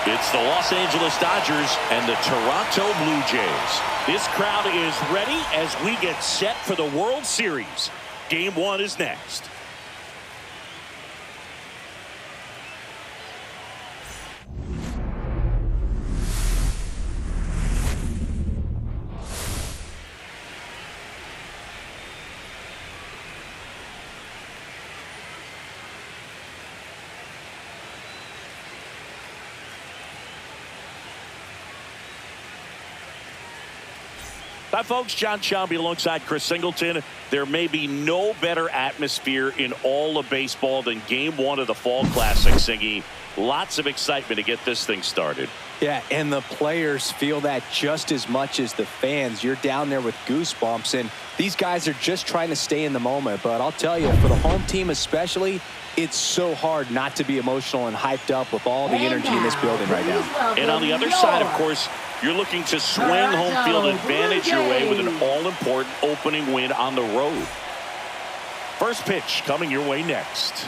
It's the Los Angeles Dodgers and the Toronto Blue Jays. This crowd is ready as we get set for the World Series. Game 1 is next. Hi, folks. John Shelby alongside Chris Singleton. There may be no better atmosphere in all of baseball than Game 1 of the Fall Classic, Singy. Lots of excitement to get this thing started. Yeah, and the players feel that just as much as the fans. You're down there with goosebumps, and these guys are just trying to stay in the moment. But I'll tell you, for the home team especially, it's so hard not to be emotional and hyped up with all the energy in this building right now. And on the other side, of course, you're looking to swing home field advantage your way with an all-important opening win on the road. First pitch coming your way next.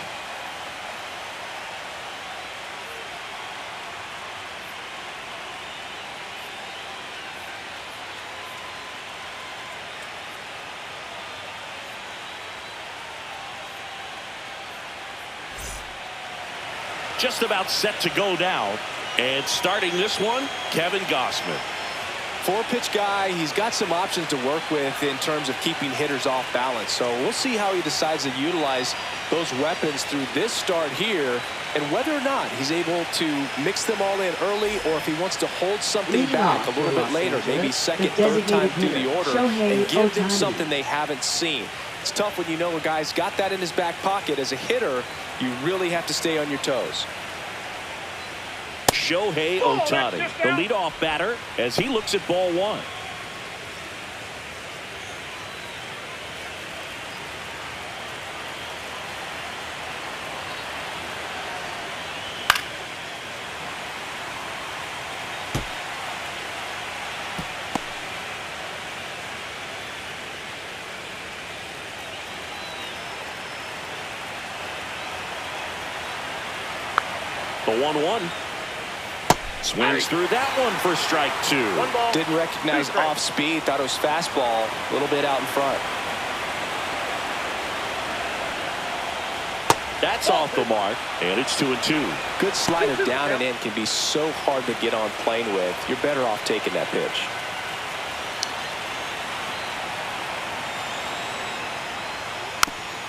Just about set to go now. And starting this one, Kevin Gausman. Four-pitch guy, he's got some options to work with in terms of keeping hitters off balance. So we'll see how he decides to utilize those weapons through this start here, and whether or not he's able to mix them all in early, or if he wants to hold something back a little bit later, maybe second, third time through the order, and give them something they haven't seen. It's tough when you know a guy's got that in his back pocket. As a hitter, you really have to stay on your toes. Shohei Ohtani, the leadoff batter, as he looks at ball one. The 1-1. Swings through that one for strike two. Didn't recognize off speed. Thought it was fastball. A little bit out in front. That's off the mark, and it's 2-2. Good slider down and in can be so hard to get on plane with. You're better off taking that pitch.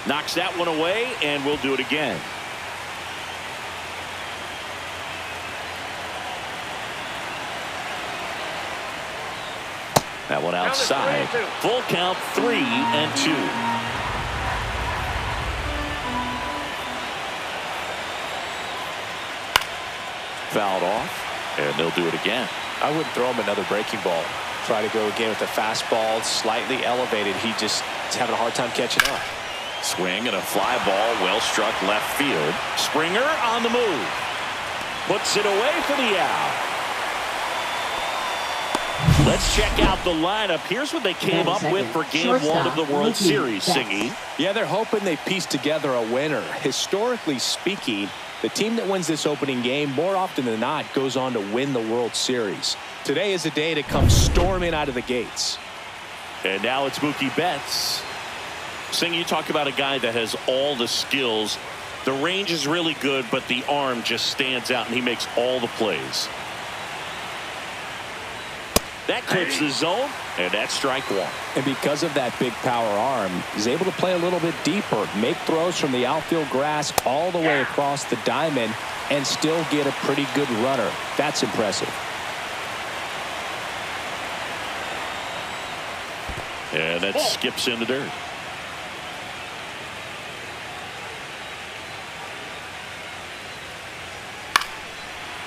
Knocks that one away, and we'll do it again. That one outside. Full count, 3-2. Fouled off, and they'll do it again. I wouldn't throw him another breaking ball. Try to go again with the fastball, slightly elevated. He just is having a hard time catching up. Swing and a fly ball, well struck left field. Springer on the move. Puts it away for the out. Let's check out the lineup. Here's what they came up with for Game 1 of the World Series, Singy. Yeah, they're hoping they piece together a winner. Historically speaking, the team that wins this opening game more often than not goes on to win the World Series. Today is a day to come storming out of the gates. And now it's Mookie Betts. Singy, you talk about a guy that has all the skills. The range is really good, but the arm just stands out, and he makes all the plays. That clips the zone, and that's strike one. And because of that big power arm, he's able to play a little bit deeper, make throws from the outfield grass all the way across the diamond, and still get a pretty good runner. That's impressive. And that skips in the dirt.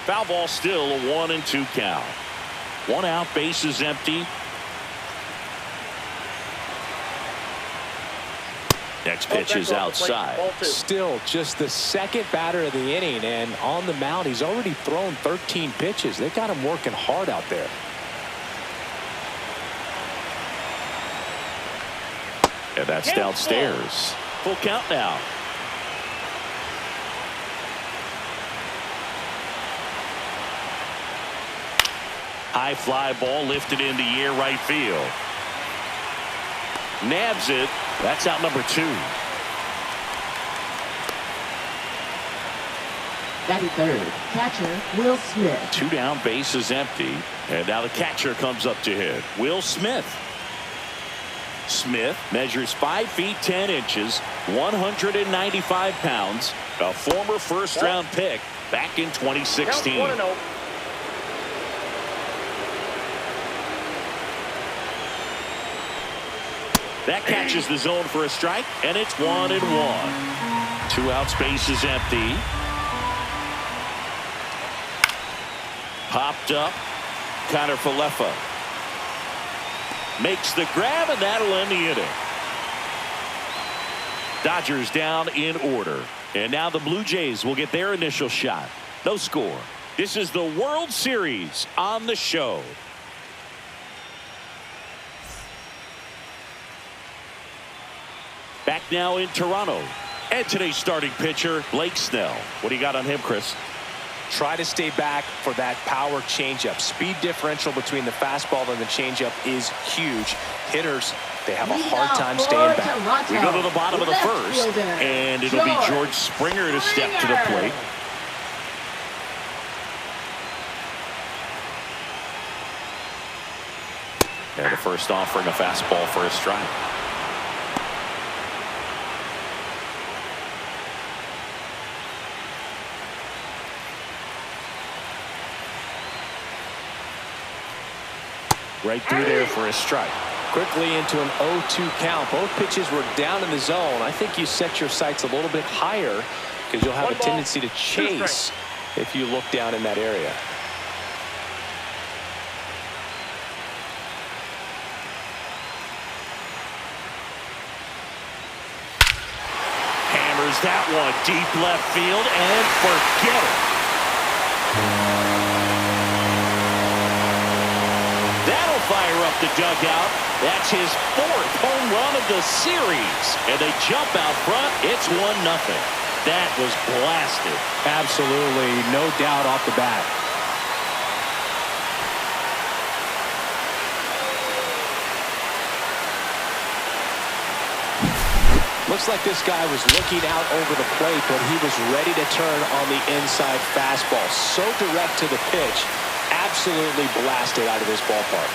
Foul ball, still a 1-2 count. One out, base is empty. Next pitch is outside. Still just the second batter of the inning, and on the mound, he's already thrown 13 pitches. They got him working hard out there. And that's downstairs. Full count now. High fly ball lifted in the air right field. Nabs it. That's out number 2. Batting third, catcher Will Smith. 2 down, bases empty. And now the catcher comes up to hit. Will Smith. Smith measures 5 feet 10 inches, 195 pounds, a former first-round pick back in 2016. That catches the zone for a strike, and it's 1-1. 2 outs, bases empty. Popped up. Connor Falefa makes the grab, and that'll end the inning. Dodgers down in order. And now the Blue Jays will get their initial shot. No score. This is the World Series on the show. Back now in Toronto. And today's starting pitcher, Blake Snell. What do you got on him, Chris? Try to stay back for that power changeup. Speed differential between the fastball and the changeup is huge. Hitters, they have a hard time staying back. We go to the bottom of the first, and it'll be George Springer to step to the plate. And the first offering, a fastball for a strike. Right through there for a strike. Quickly into an 0-2 count. Both pitches were down in the zone. I think you set your sights a little bit higher because you'll have a tendency to chase if you look down in that area. Hammers that one deep left field and forget it. That'll fire up the dugout. That's his 4th home run of the series. And they jump out front. It's 1-0. That was blasted. Absolutely, no doubt off the bat. Looks like this guy was looking out over the plate, but he was ready to turn on the inside fastball. So direct to the pitch. Absolutely blasted out of this ballpark.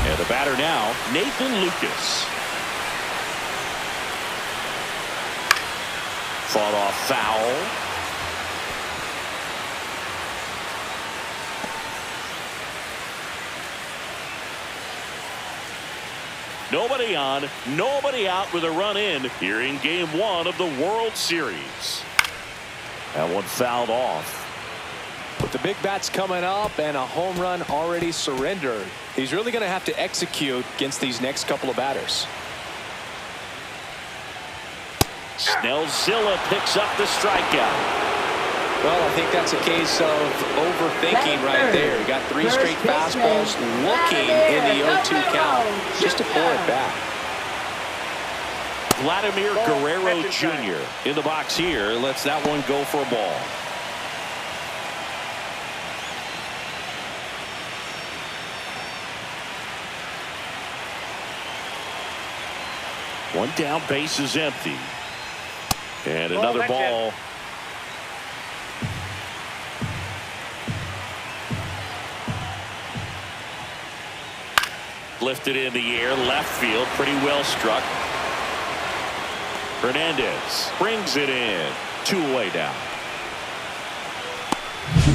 And the batter now, Nathan Lucas. Fought off foul. Nobody on, nobody out with a run in here in Game 1 of the World Series. That one fouled off. With the big bats coming up and a home run already surrendered, he's really going to have to execute against these next couple of batters. Snellzilla picks up the strikeout. Well, I think that's a case of overthinking right there. You got 3 straight fastballs looking in the 0-2 count just to pull it back. Vladimir Guerrero Jr. in the box here. Lets that one go for a ball. One down, base is empty. And another ball. Lifted in the air, left field, pretty well struck. Hernandez brings it in. 2 away now.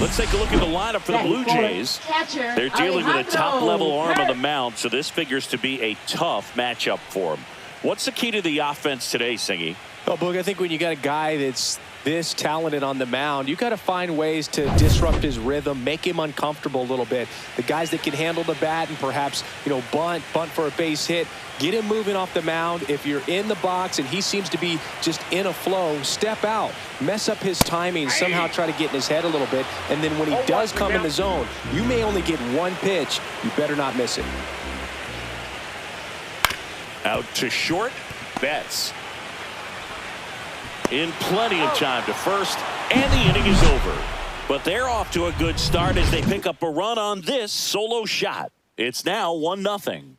Let's take a look at the lineup for the Blue Jays. They're dealing with a top-level arm on the mound, so this figures to be a tough matchup for them. What's the key to the offense today, Singy? Well, Boog, I think when you got a guy that's this talented on the mound, you got to find ways to disrupt his rhythm, make him uncomfortable a little bit. The guys that can handle the bat and perhaps, bunt for a base hit, get him moving off the mound. If you're in the box and he seems to be just in a flow, step out, mess up his timing, somehow try to get in his head a little bit. And then when he does come in the zone, you may only get 1 pitch. You better not miss it. Out to short, Betts. In plenty of time to first, and the inning is over. But they're off to a good start as they pick up a run on this solo shot. It's now 1-0.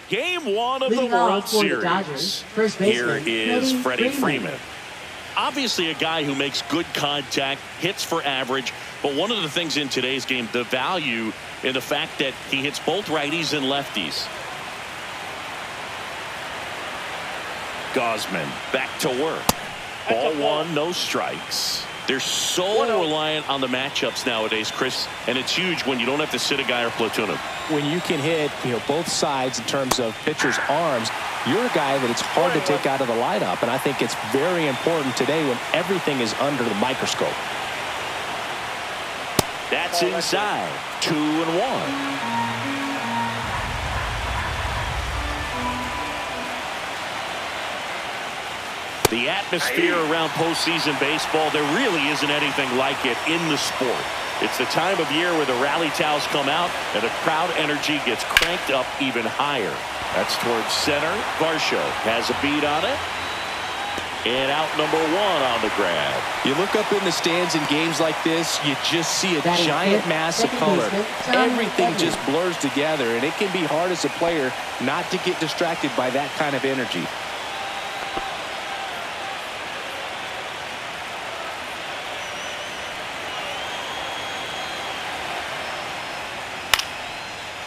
Game 1 of the World Series. Here is Freddie Freeman. Obviously a guy who makes good contact, hits for average, but one of the things in today's game, the value in the fact that he hits both righties and lefties. Gausman back to work. Ball 1, no strikes. They're so reliant on the matchups nowadays, Chris, and it's huge when you don't have to sit a guy or platoon him. When you can hit, both sides in terms of pitchers' arms, you're a guy that it's hard to take out of the lineup, and I think it's very important today when everything is under the microscope. That's inside. 2-1. The atmosphere around postseason baseball, there really isn't anything like it in the sport. It's the time of year where the rally towels come out and the crowd energy gets cranked up even higher. That's towards center. Varsho has a beat on it. And out number 1 on the grab. You look up in the stands in games like this, you just see a giant mass of color. Everything just blurs together, and it can be hard as a player not to get distracted by that kind of energy.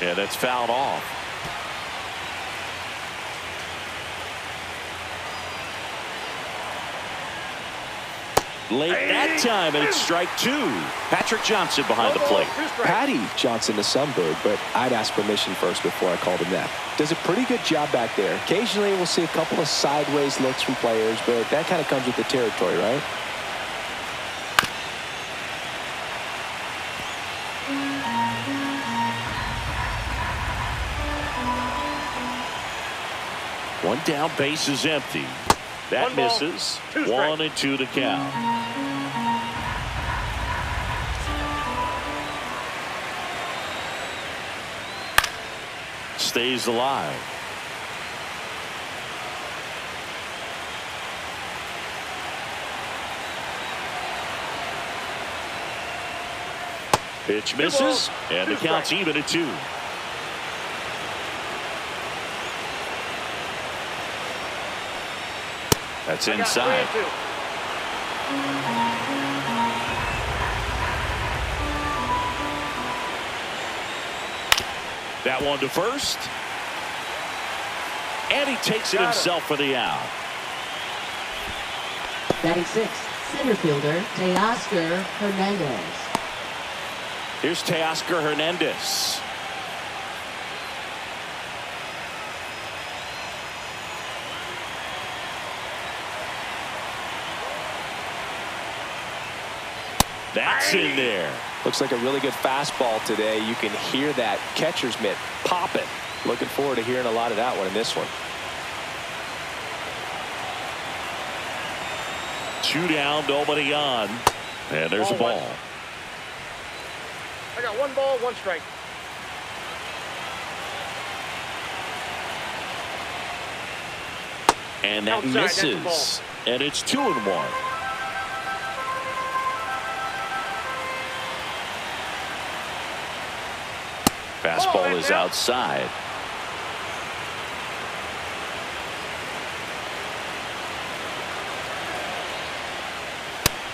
Yeah, that's fouled off. Late that time, and it's strike 2. Patrick Johnson behind the plate. Patty Johnson to Sunbird, but I'd ask permission first before I called him that. Does a pretty good job back there. Occasionally, we'll see a couple of sideways looks from players, but that kind of comes with the territory, right? One down, base is empty. That misses. 1-2 to count. Stays alive. Pitch misses, and the count's even at 2. That's inside. That one to first. And he takes it himself for the out. Batting 6th, center fielder, Teoscar Hernandez. Here's Teoscar Hernandez. That's in there. Looks like a really good fastball today. You can hear that catcher's mitt popping. Looking forward to hearing a lot of that one in this one. 2 down, nobody on. And there's a ball. I got 1 ball, 1 strike. And that misses. And it's 2-1. Fastball is outside.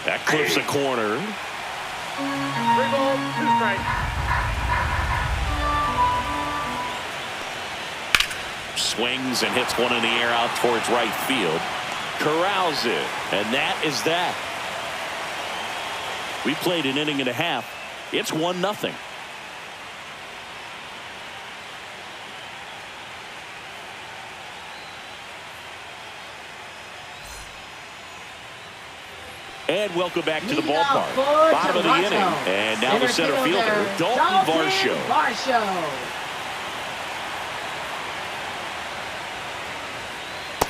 That clips a corner. 3 balls, 2 strikes. Swings and hits one in the air out towards right field. Corrals it. And that is that. We played an inning and a half. It's 1-0. And welcome back to the ballpark. Bottom of the inning. And now the center fielder, Dalton Varsho.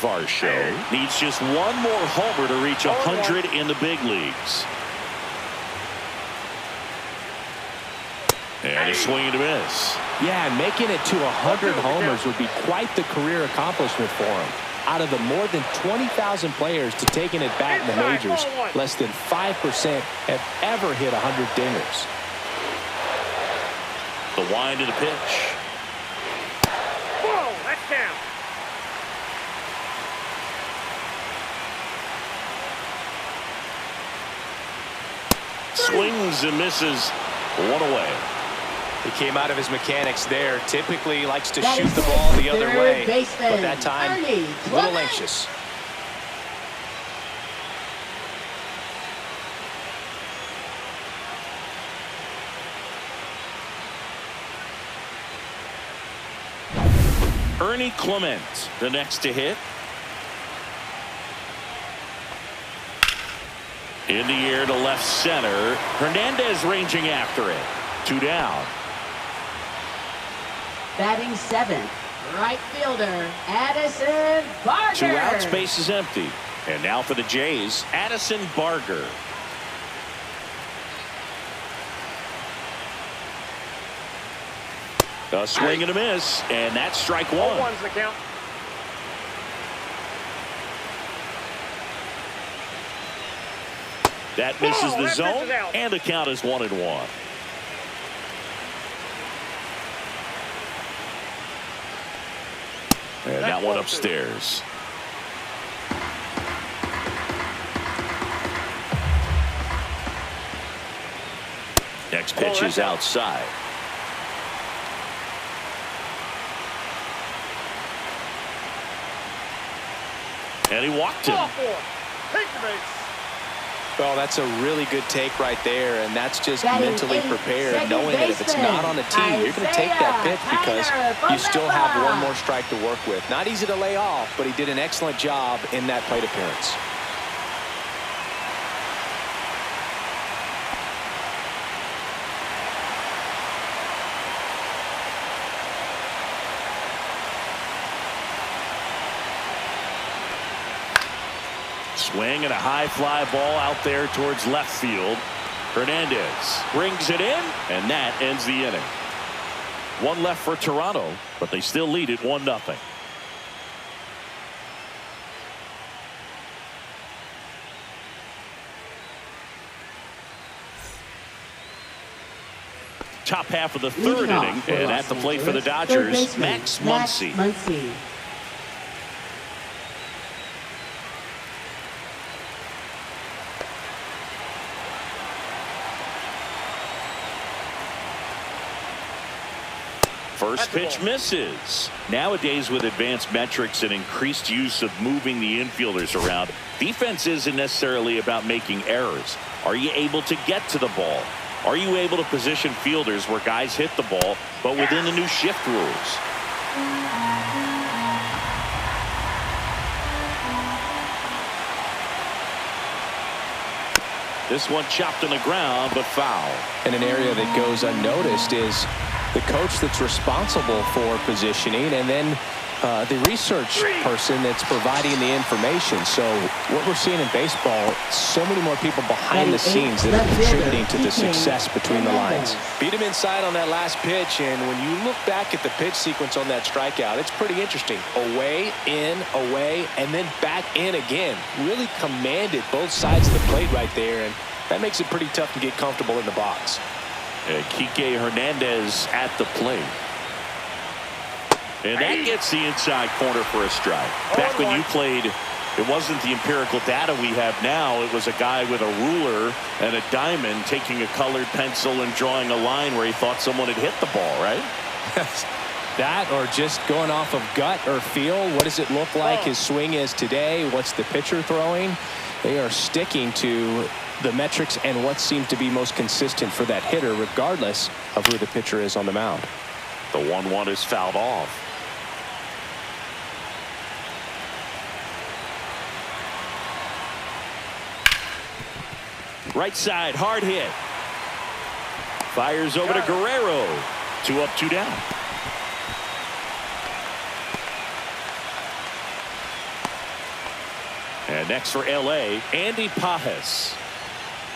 Varsho needs just one more homer to reach 100 in the big leagues. And a swing and a miss. Yeah, and making it to 100 homers would be quite the career accomplishment for him. Out of the more than 20,000 players to take an at-bat in the majors, less than 5% have ever hit 100 dingers. The wind of the pitch. Whoa, that's down. Swings and misses. One away. He came out of his mechanics there. Typically likes to shoot the ball the other way, but that time, a little anxious. Ernie Clement, the next to hit. In the air to left center. Hernandez ranging after it. 2 down. Batting seventh, right fielder, Addison Barger. 2 outs, base is empty. And now for the Jays, Addison Barger. A swing and a miss, and that's strike 1. 0-1's the count. That misses the that zone, misses out. and the count is 1-1. And that one upstairs. Next pitch is outside. And he walked him. Ball 4. Take the base. Well, that's a really good take right there, and that's just Batting mentally eighth, prepared, second knowing that if it's not on a tee, you're going to take that pitch because you still have one more strike to work with. Not easy to lay off, but he did an excellent job in that plate appearance. Swing and a high fly ball out there towards left field. Hernandez brings it in, and that ends the inning. 1 left for Toronto, but they still lead it 1-0. Top half of the 3rd inning, and at the plate for the Dodgers, Max Muncy. First pitch misses. Nowadays, with advanced metrics and increased use of moving the infielders around, defense isn't necessarily about making errors. Are you able to get to the ball? Are you able to position fielders where guys hit the ball, but within the new shift rules? This one chopped on the ground, but foul. And an area that goes unnoticed is the coach that's responsible for positioning, and then the research person that's providing the information. So what we're seeing in baseball, so many more people behind the scenes that are contributing to the success between the lines. Beat him inside on that last pitch, and when you look back at the pitch sequence on that strikeout, it's pretty interesting. Away, in, away, and then back in again. Really commanded both sides of the plate right there, and that makes it pretty tough to get comfortable in the box. Kike Hernandez at the plate. And that gets the inside corner for a strike. Back when you played, it wasn't the empirical data we have now. It was a guy with a ruler and a diamond taking a colored pencil and drawing a line where he thought someone had hit the ball, right? That, or just going off of gut or feel. What does it look like his swing is today? What's the pitcher throwing? They are sticking to the metrics and what seems to be most consistent for that hitter, regardless of who the pitcher is on the mound. The 1-1 is fouled off. Right side, hard hit. Fires over to Guerrero. 2 up, 2 down. And next for LA, Andy Pajes.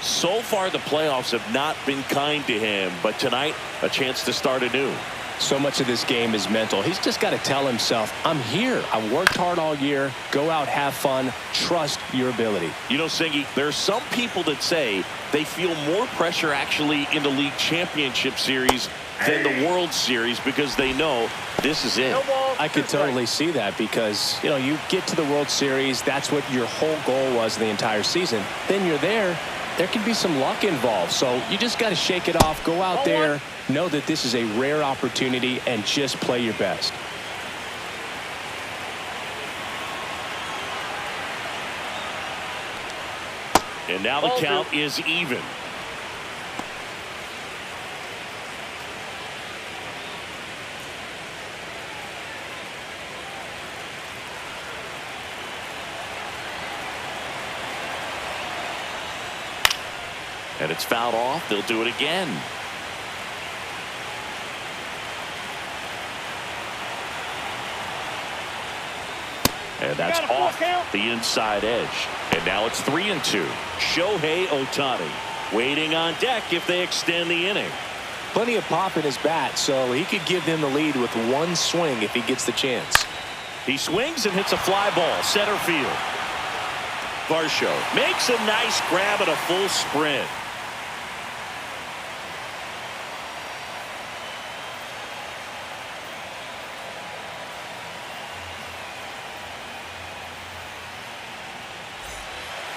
So far, the playoffs have not been kind to him, but tonight, a chance to start anew. So much of this game is mental. He's just got to tell himself, I'm here. I worked hard all year. Go out, have fun, trust your ability. You know, Singy, there are some people that say they feel more pressure actually in the league championship series than the World Series because they know this is it. I could totally see that because, you know, you get to the World Series, that's what your whole goal was the entire season. Then you're there can be some luck involved. So you just got to shake it off, go out there, know that this is a rare opportunity, and just play your best. And now the count is even. And it's fouled off. They'll do it again. And that's off the inside edge. And now it's 3-2. Shohei Ohtani waiting on deck if they extend the inning. Plenty of pop in his bat, so he could give them the lead with one swing if he gets the chance. He swings and hits a fly ball, center field. Varsho makes a nice grab at a full sprint.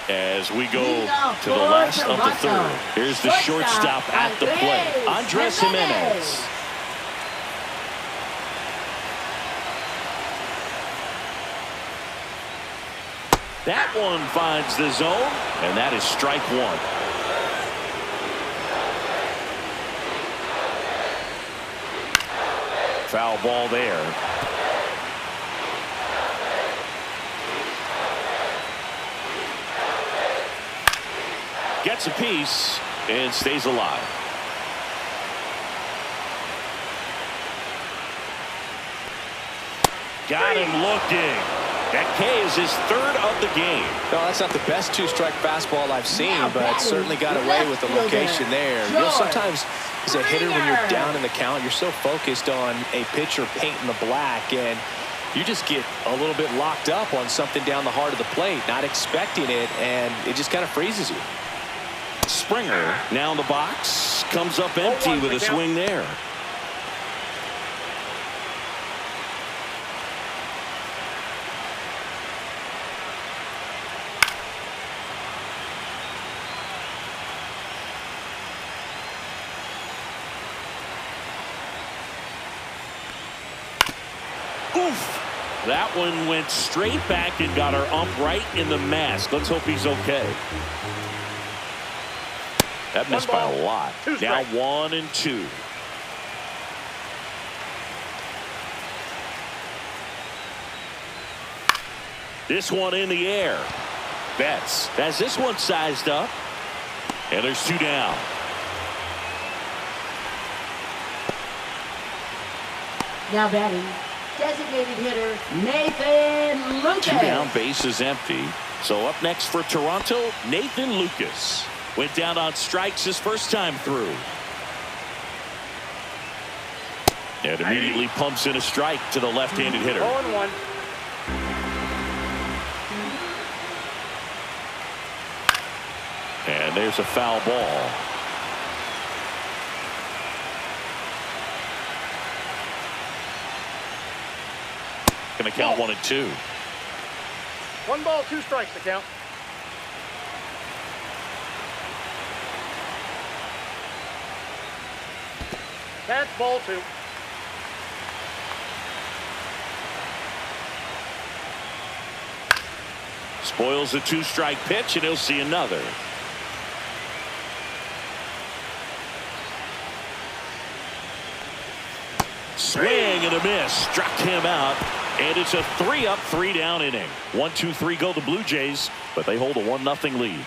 As we go to the last of the third. Here's the shortstop at the plate, Andres Jimenez. That one finds the zone, and that is strike one. Foul ball there. Gets a piece and stays alive. Got him looking. That K is his third of the game. No, that's not the best two-strike fastball I've seen, but certainly got away with the location there. You know, sometimes as a hitter, when you're down in the count, you're so focused on a pitcher painting the black, and you just get a little bit locked up on something down the heart of the plate, not expecting it, and it just kind of freezes you. Springer now in the box, comes up empty with a swing there. Oof! That one went straight back and got our ump right in the mask. Let's hope he's okay. That missed by a lot. Now 1-2. This one in the air. Betts has this one sized up. And there's two down. Now batting, designated hitter Nathan Lucas. Two down, base is empty. So up next for Toronto, Nathan Lucas. Went down on strikes his first time through. And immediately pumps in a strike to the left-handed hitter. 0-1. And there's a foul ball. Gonna count 1-2. 1 ball, 2 strikes to count. That's ball 2. Spoils a 2-strike pitch, and he'll see another. Swing and a miss. Struck him out. And it's a 3-up, 3-down inning. 1-2-3 go the Blue Jays, but they hold a 1-0 lead.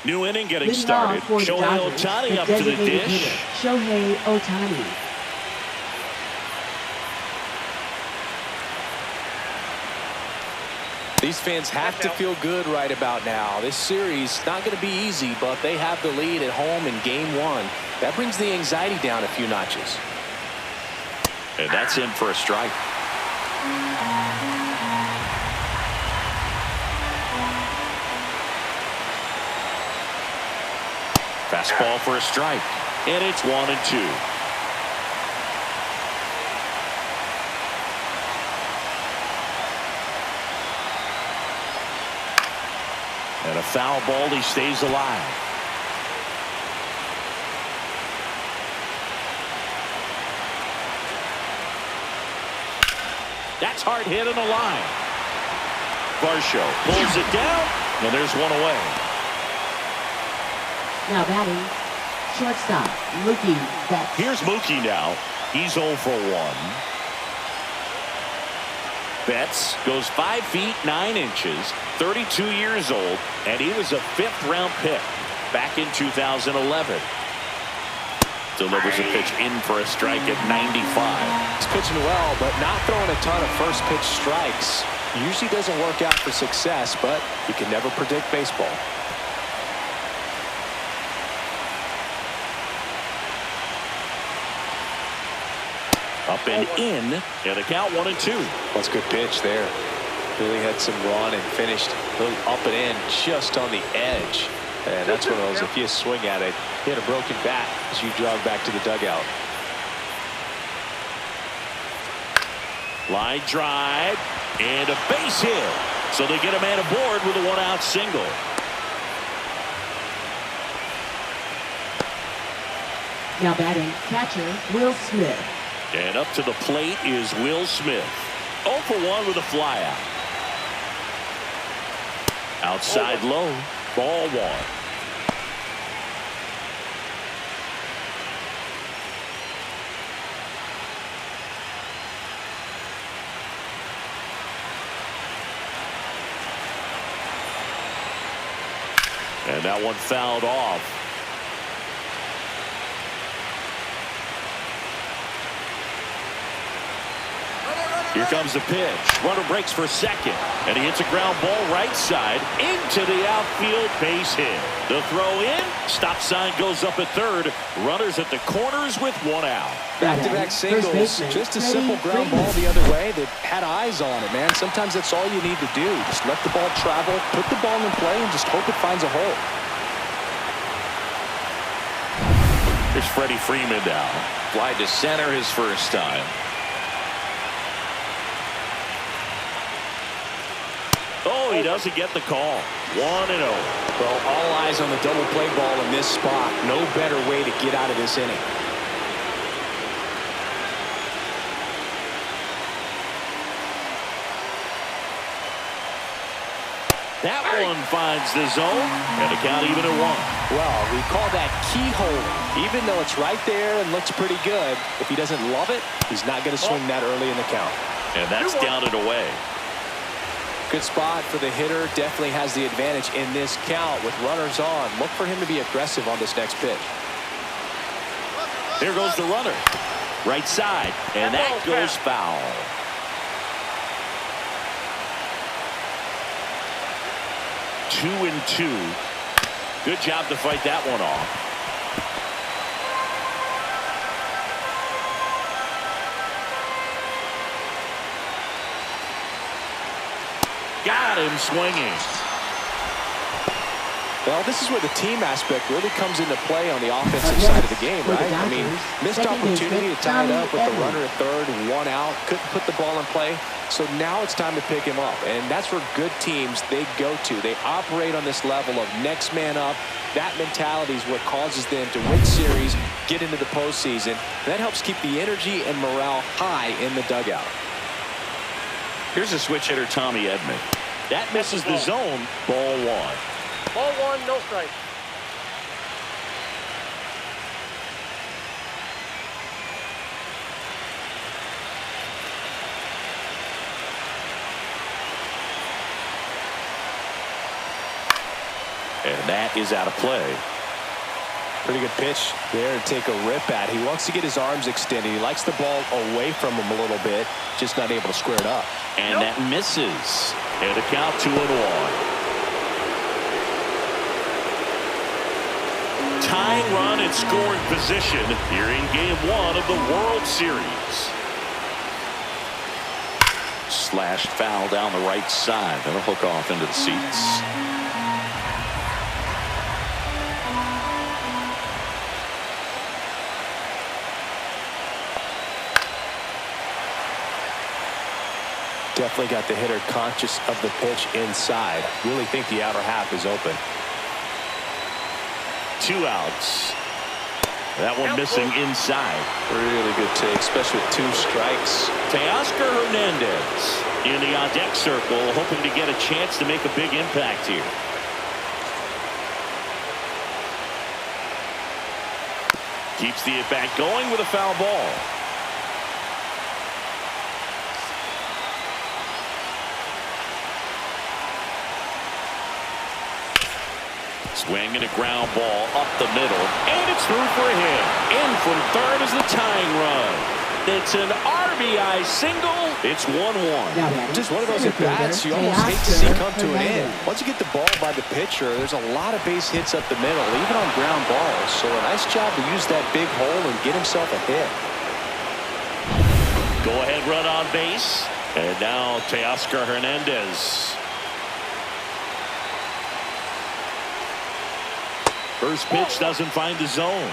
New inning getting started. Shohei Ohtani up to the dish. Shohei Ohtani. These fans have to feel good right about now. This series not going to be easy, but they have the lead at home in game one. That brings the anxiety down a few notches. And that's in for a strike. Fastball for a strike. And it's 1-2. And a foul ball, he stays alive. That's hard hit on the line. Varsho pulls it down, and there's one away. Now batting, shortstop, Mookie Betts. Here's Mookie now. He's 0 for 1. Betts goes 5 feet 9 inches, 32 years old, and he was a 5th-round pick back in 2011. Delivers a pitch in for a strike at 95. He's pitching well, but not throwing a ton of first pitch strikes. Usually doesn't work out for success, but you can never predict baseball. Up and in, and the count 1-2. That's a good pitch there. Really had some run and finished a little up and in just on the edge. And that's one of those, if you swing at it, hit a broken bat as you jog back to the dugout. Line drive, and a base hit. So they get a man aboard with a 1-out single. Now batting, catcher, Will Smith. And up to the plate is Will Smith. 0 for 1 with a flyout. Outside low, ball 1. And that one fouled off. Here comes the pitch. Runner breaks for second, and he hits a ground ball right side into the outfield base hit. The throw in, stop sign goes up at third. Runners at the corners with 1 out. Back-to-back singles, just a simple ground ball the other way that had eyes on it, man. Sometimes that's all you need to do. Just let the ball travel, put the ball in play, and just hope it finds a hole. Here's Freddie Freeman now. Fly to center his first time. Oh, he doesn't get the call. 1-0. Well, all eyes on the double play ball in this spot. No better way to get out of this inning. That one finds the zone, and the count even at 1. Well, we call that keyhole. Even though it's right there and looks pretty good, if he doesn't love it, he's not going to swing that early in the count. And that's down and away. Good spot for the hitter. Definitely has the advantage in this count with runners on. Look for him to be aggressive on this next pitch. Here goes the runner. Right side, and that goes foul. Two and 2. Good job to fight that one off. Got him swinging. Well, this is where the team aspect really comes into play on the offensive side of the game, right? I mean, missed opportunity to tie it up with the runner at third, 1 out, couldn't put the ball in play. So now it's time to pick him up, and that's where good teams, they go to. They operate on this level of next man up. That mentality is what causes them to win series, get into the postseason. That helps keep the energy and morale high in the dugout. Here's a switch hitter, Tommy Edman. That misses the zone. Ball 1. Ball 1, no strike. And that is out of play. Pretty good pitch there to take a rip at. He wants to get his arms extended. He likes the ball away from him a little bit, just not able to square it up. And that misses. And a count 2-1. Tying run and scoring position here in Game 1 of the World Series. Slashed foul down the right side. That'll hook off into the seats. Definitely got the hitter conscious of the pitch inside. Really think the outer half is open. 2 outs. That one missing inside. Really good take, especially with 2 strikes. Teoscar Hernandez in the on-deck circle, hoping to get a chance to make a big impact here. Keeps the at-bat going with a foul ball. Swing and a ground ball up the middle, and it's through for a hit. In from third is the tying run. It's an RBI single. It's 1-1. Just one of those at-bats you almost hate to see come to an end. Once you get the ball by the pitcher, there's a lot of base hits up the middle, even on ground balls. So a nice job to use that big hole and get himself a hit. Go-ahead run on base. And now Teoscar Hernandez. First pitch doesn't find the zone.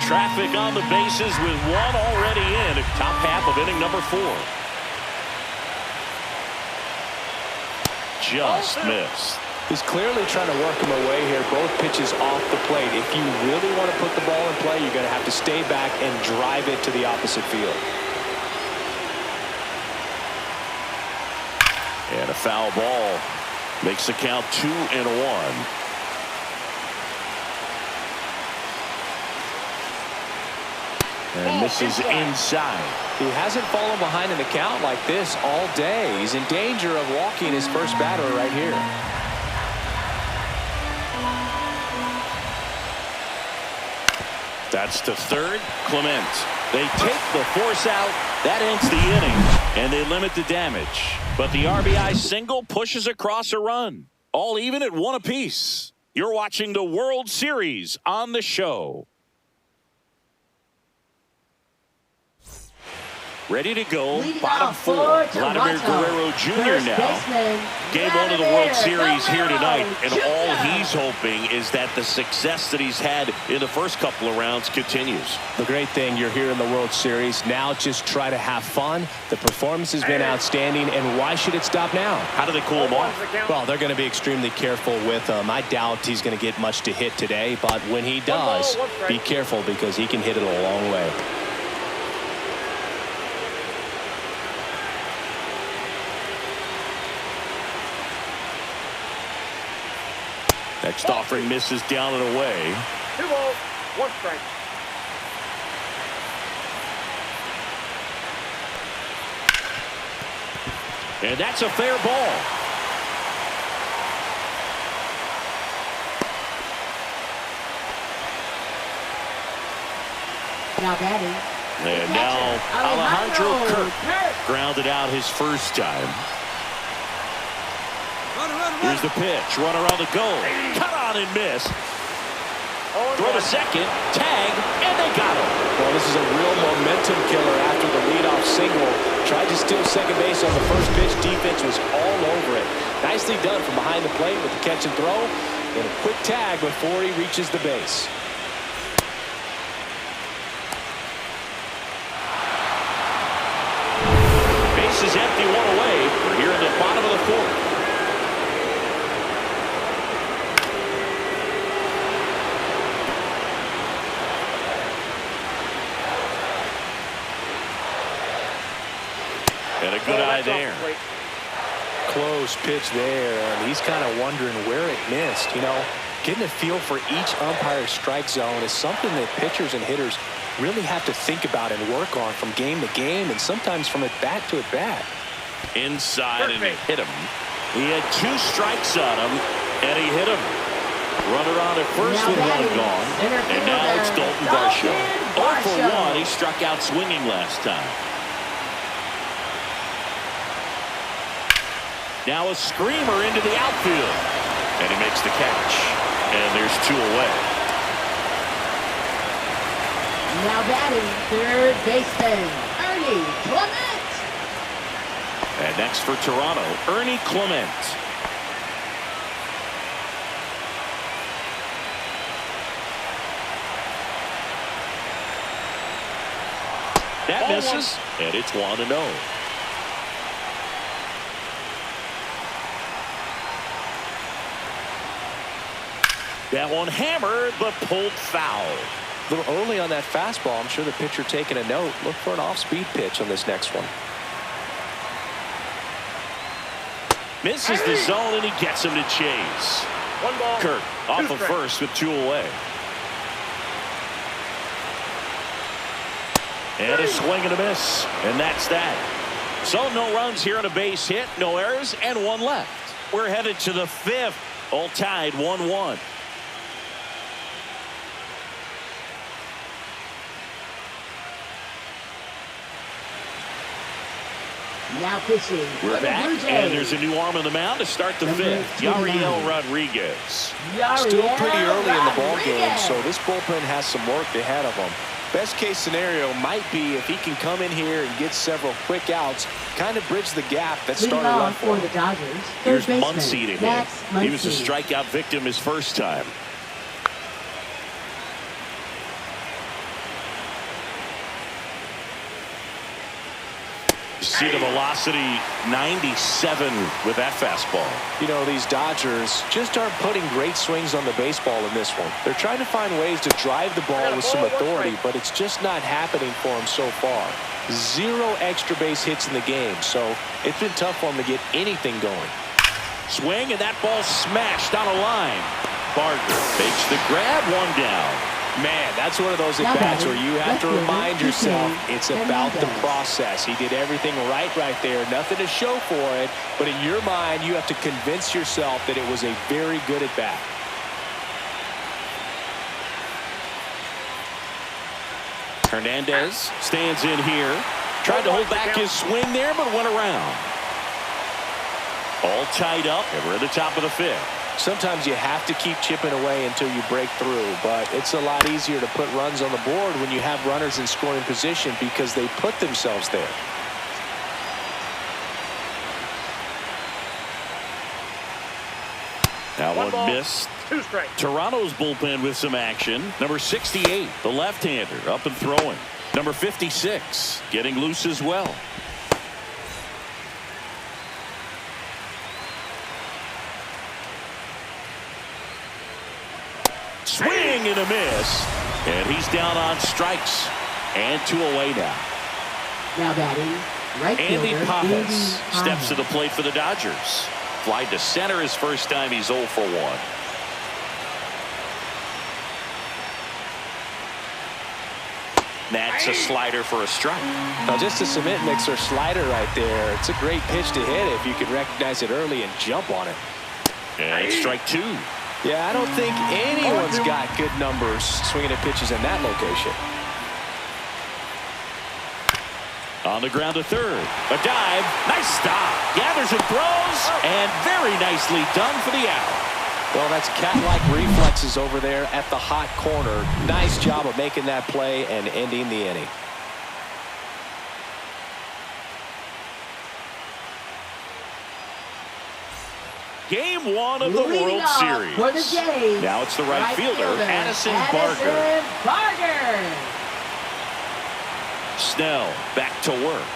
Traffic on the bases with one already in. Top half of inning number 4. Just missed. He's clearly trying to work him away here. Both pitches off the plate. If you really want to put the ball in play, you're going to have to stay back and drive it to the opposite field. And a foul ball makes the count 2-1. And misses inside. He hasn't fallen behind in the count like this all day. He's in danger of walking his first batter right here. That's to third. Clement. They take the force out. That ends the inning, and they limit the damage. But the RBI single pushes across a run. All even at 1 apiece. You're watching the World Series on the show. Ready to go. Bottom 4. Vladimir Guerrero Jr. now. Game 1 of the World Series here tonight. And all he's hoping is that the success that he's had in the first couple of rounds continues. The great thing, you're here in the World Series. Now just try to have fun. The performance has been outstanding. And why should it stop now? How do they cool him off? Well, they're going to be extremely careful with him. I doubt he's going to get much to hit today. But when he does, be careful because he can hit it a long way. Next offering misses down and away. 2 balls, 1 strike. And that's a fair ball. Now batting. And now Alejandro Kirk grounded out his first time. Here's the pitch. Run around the goal. Cut on and miss. Throw to second. Tag. And they got him. Well, this is a real momentum killer after the leadoff single. Tried to steal second base on the first pitch. Defense was all over it. Nicely done from behind the plate with the catch and throw. And a quick tag before he reaches the base. Base is empty, 1 away. We're here in the bottom of the 4th. And a good eye there. Close pitch there, and he's kind of wondering where it missed. You know, getting a feel for each umpire's strike zone is something that pitchers and hitters really have to think about and work on from game to game, and sometimes from at bat to at bat. Inside, and he hit him. He had 2 strikes on him, and he hit him. Runner on at first with 1 gone. And now it's Dalton Varsho. 0 for 1. He struck out swinging last time. Now a screamer into the outfield. And he makes the catch. And there's 2 away. Now batting, third baseman, Ernie Clement. And next for Toronto, Ernie Clement. That misses, and it's 1-0. That one hammered, but pulled foul. A little early on that fastball. I'm sure the pitcher taking a note. Look for an off-speed pitch on this next one. Misses the zone, and he gets him to chase. 1 ball. Kirk off 2 of strikes. first with 2 away. And a swing and a miss, and that's that. So no runs here on a base hit, no errors, and 1 left. We're headed to the 5th, all tied 1-1. Now pitching. We're for the back, Blue Jays. and there's a new arm on the mound to start the Number 5th. 29. Yariel Rodriguez. Still pretty early in the ball game, Rodriguez. so this bullpen has some work ahead of them. Best case scenario might be if he can come in here and get several quick outs, kind of bridge the gap that Leading started off run for for the him. Dodgers. Here's Third baseman, Muncy to hit. Max He was a Muncy. strikeout victim his first time. See the velocity 97 with that fastball. You know, these Dodgers just aren't putting great swings on the baseball in this one. They're trying to find ways to drive the ball with some authority, but it's just not happening for them so far. 0 extra base hits in the game, so it's been tough for them to get anything going. Swing, and that ball smashed on a line. Barger takes the grab, 1 down. Man, that's one of those at-bats where you have to remind yourself it's about the process. He did everything right there. Nothing to show for it, but in your mind, you have to convince yourself that it was a very good at-bat. Hernandez stands in here. Tried to hold back his swing there, but went around. All tied up, and we're at the top of the 5th. Sometimes you have to keep chipping away until you break through, but it's a lot easier to put runs on the board when you have runners in scoring position because they put themselves there. That 1 ball, one missed. 2 strikes. Toronto's bullpen with some action. Number 68, the left-hander, up and throwing. Number 56, getting loose as well. Swing and a miss. And he's down on strikes. And 2 away now. Now batting, right Andy fielder, Pappas Andy steps to Pappas. the plate for the Dodgers. Fly to center his first time. He's 0 for 1. That's a slider for a strike. Now, just a cement mixer slider right there. It's a great pitch to hit if you can recognize it early and jump on it. And strike 2. Yeah, I don't think anyone's got good numbers swinging at pitches in that location. On the ground to third. A dive. Nice stop. Gathers and throws. And very nicely done for the out. Well, that's cat-like reflexes over there at the hot corner. Nice job of making that play and ending the inning. Game 1 of the Leading World off Series. for the Jays. Now it's the right fielder, Addison Barker. Barker. Snell back to work.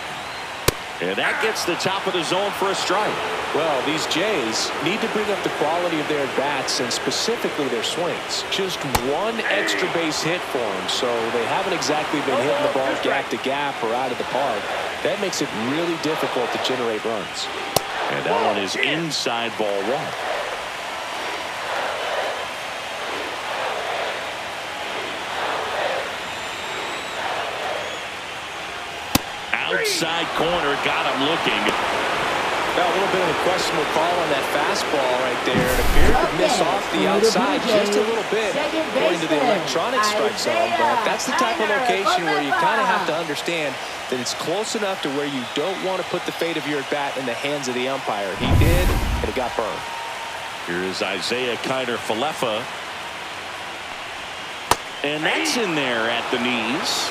And that gets the top of the zone for a strike. Well, these Jays need to bring up the quality of their bats and specifically their swings. Just 1 extra base hit for them, so they haven't exactly been hitting the ball gap to gap or out of the park. That makes it really difficult to generate runs. And that one is inside ball 1. Near side corner, got him looking. Got a little bit of a questionable call on that fastball right there. It appeared to miss off the outside just a little bit going to the electronic strike zone, but that's the type of location where you kind of have to understand that it's close enough to where you don't want to put the fate of your at-bat in the hands of the umpire. He did, and it got burned. Here is Isaiah Kiner-Falefa. And that's in there at the knees.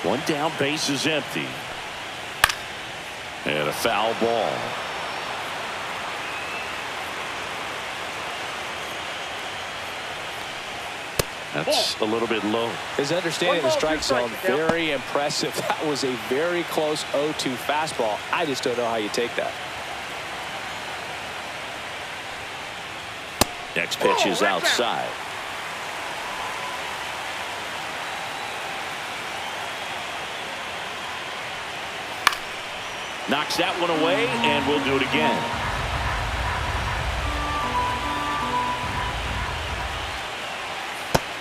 One down, base is empty. And a foul ball. That's a little bit low. His understanding of the strike zone, very impressive. That was a very close 0-2 fastball. I just don't know how you take that. Next pitch is outside. Knocks that one away, and we'll do it again.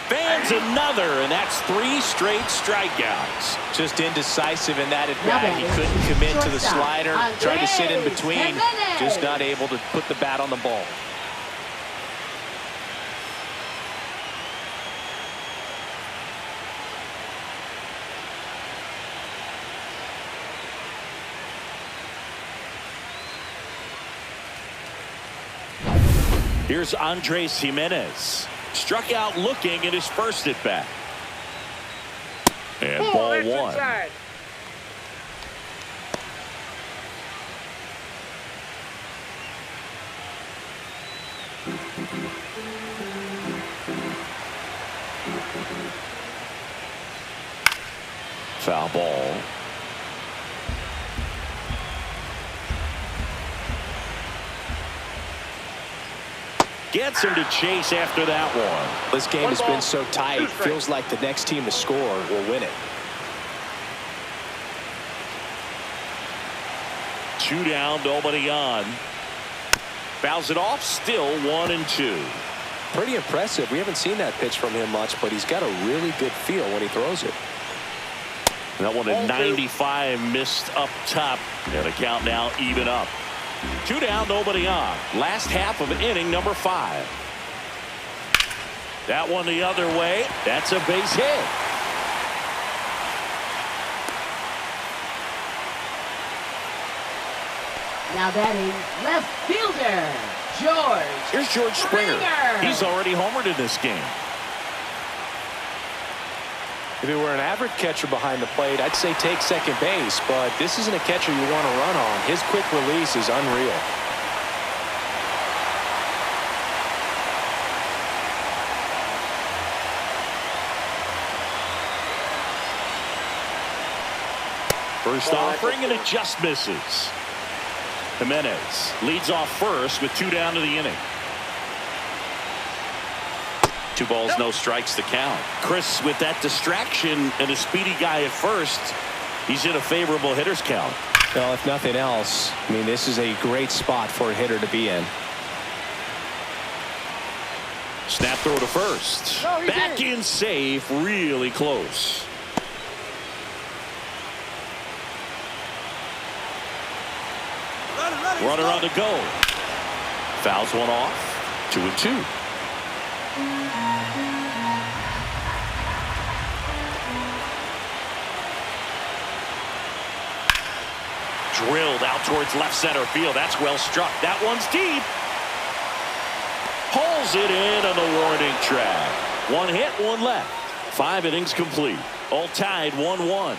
Fans another, and that's 3 straight strikeouts. Just indecisive in that at-bat. He couldn't commit to the slider. Tried to sit in between. Just not able to put the bat on the ball. Here's Andres Jimenez. Struck out looking at his first at bat. And ball one. Inside. Foul ball. Gets him to chase after that one. This game has been so tight. Feels like the next team to score will win it. 2 down, nobody on. Fouls it off, still 1-2. Pretty impressive. We haven't seen that pitch from him much, but he's got a really good feel when he throws it. That one at 95, missed up top. And the count now even up. 2 down, nobody on. Last half of inning number 5. That one the other way. That's a base hit. Now batting left fielder, George. Here's George Springer. Springer. He's already homered in this game. If it were an average catcher behind the plate, I'd say take second base, but this isn't a catcher you want to run on. His quick release is unreal. First offering, and it just misses. Jimenez leads off first with 2 down to the inning. 2 balls, no strikes to count. Chris, with that distraction and a speedy guy at first, he's in a favorable hitter's count. Well, if nothing else, I mean, this is a great spot for a hitter to be in. Snap throw to first. Back in safe, really close. Runner on the go. Fouls one off. 2-2. Drilled out towards left center field. That's well struck. That one's deep. Pulls it in on the warning track. 1 hit, 1 left. 5 innings complete. All tied 1-1.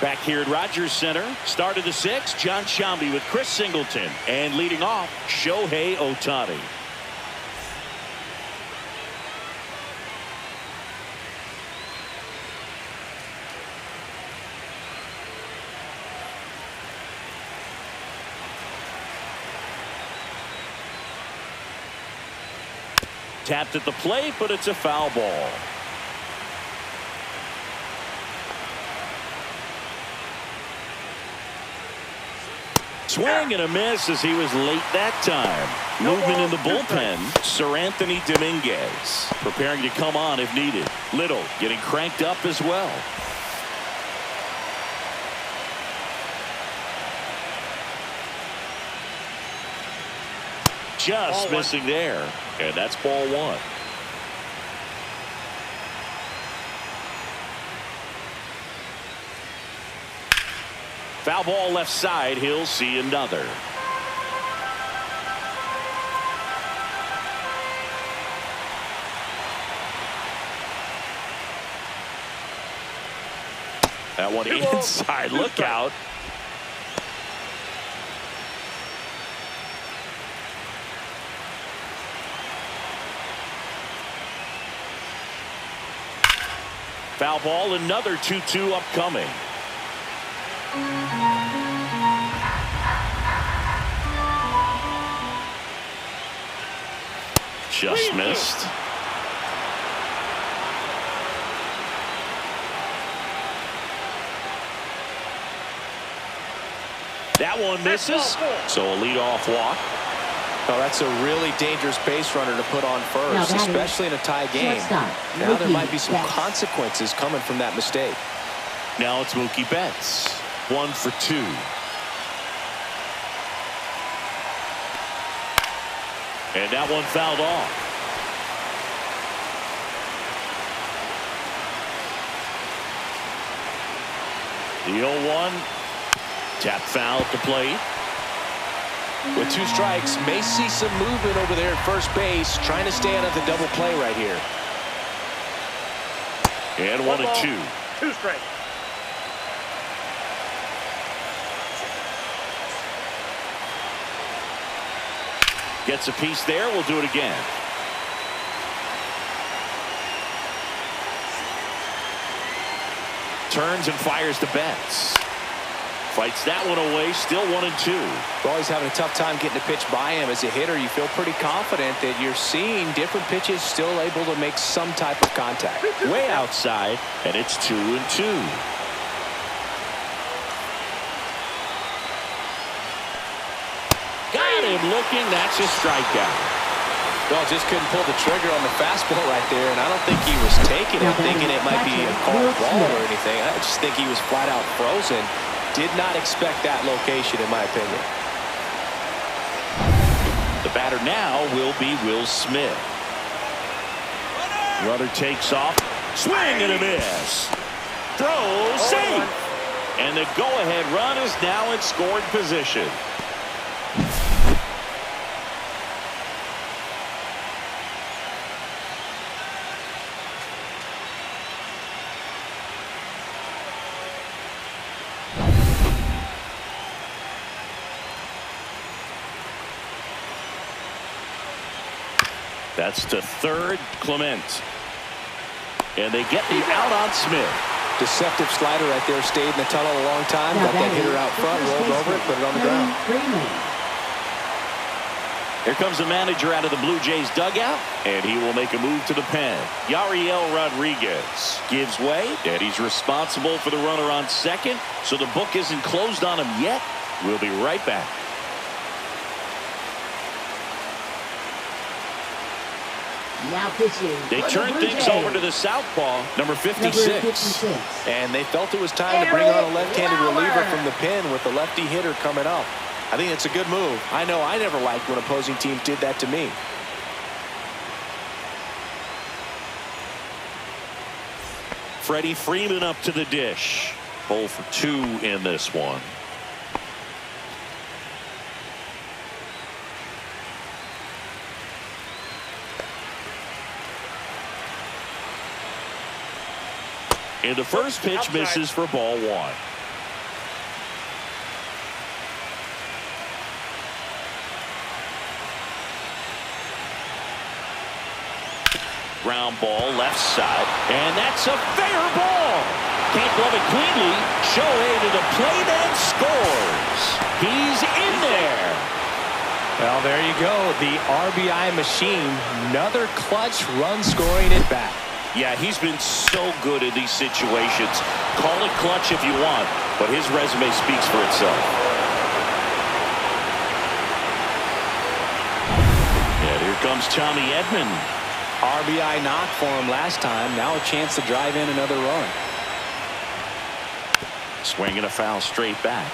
Back here at Rogers Center, start of the 6th, John Sciambi with Chris Singleton, and leading off, Shohei Ohtani. Tapped at the plate, but it's a foul ball. Swing and a miss as he was late that time. Movement in the bullpen. Sir Anthony Dominguez preparing to come on if needed. Little getting cranked up as well. Just missing there. And that's ball one. Foul ball left side. He'll see another. That one inside. Look out. Foul ball. Another 2-2 upcoming. Just missed. That one misses. So a leadoff walk. Oh, that's a really dangerous base runner to put on first, especially in a tie game. Now there might be some consequences coming from that mistake. Now it's Mookie Betts. 1 for 2. And that one fouled off. The 0-1. Tap foul at the plate. With 2 strikes, may see some movement over there at first base, trying to stay out of the double play right here. And 1-2. 2 strikes. Gets a piece there. We'll do it again. Turns and fires to Betts. Fights that one away. Still 1-2. Always having a tough time getting a pitch by him. As a hitter, you feel pretty confident that you're seeing different pitches still able to make some type of contact. Way outside, and it's 2-2. Got him looking. That's a strikeout. Well, just couldn't pull the trigger on the fastball right there, and I don't think he was taking it, thinking it might be a called ball or anything. I just think he was flat out frozen. Did not expect that location, in my opinion. The batter now will be Will Smith. Runner takes off. Swing and a miss. Throw, safe. And the go-ahead run is now in scoring position. That's to third, Clement. And they get the out on Smith. Deceptive slider right there. Stayed in the tunnel a long time. Got that hitter out front, rolled over it, put it on the ground. Here comes the manager out of the Blue Jays dugout, and he will make a move to the pen. Yariel Rodriguez gives way, and he's responsible for the runner on second, so the book isn't closed on him yet. We'll be right back. Now pitching. They turn things over to the southpaw, number 56. And they felt it was time to bring on a left-handed reliever from the pen with the lefty hitter coming up. I think it's a good move. I know I never liked when opposing teams did that to me. Freddie Freeman up to the dish. 0 for 2 in this one. And the first pitch misses for ball 1. Ground ball left side, and that's a fair ball. Can't glove it cleanly. Shohei to the plate and scores. He's in there. Well, there you go. The RBI machine. Another clutch run scoring at bat. Yeah, he's been so good in these situations. Call it clutch if you want, but his resume speaks for itself. comes Tommy Edman. RBI knock for him last time. Now a chance to drive in another run. Swinging a foul straight back.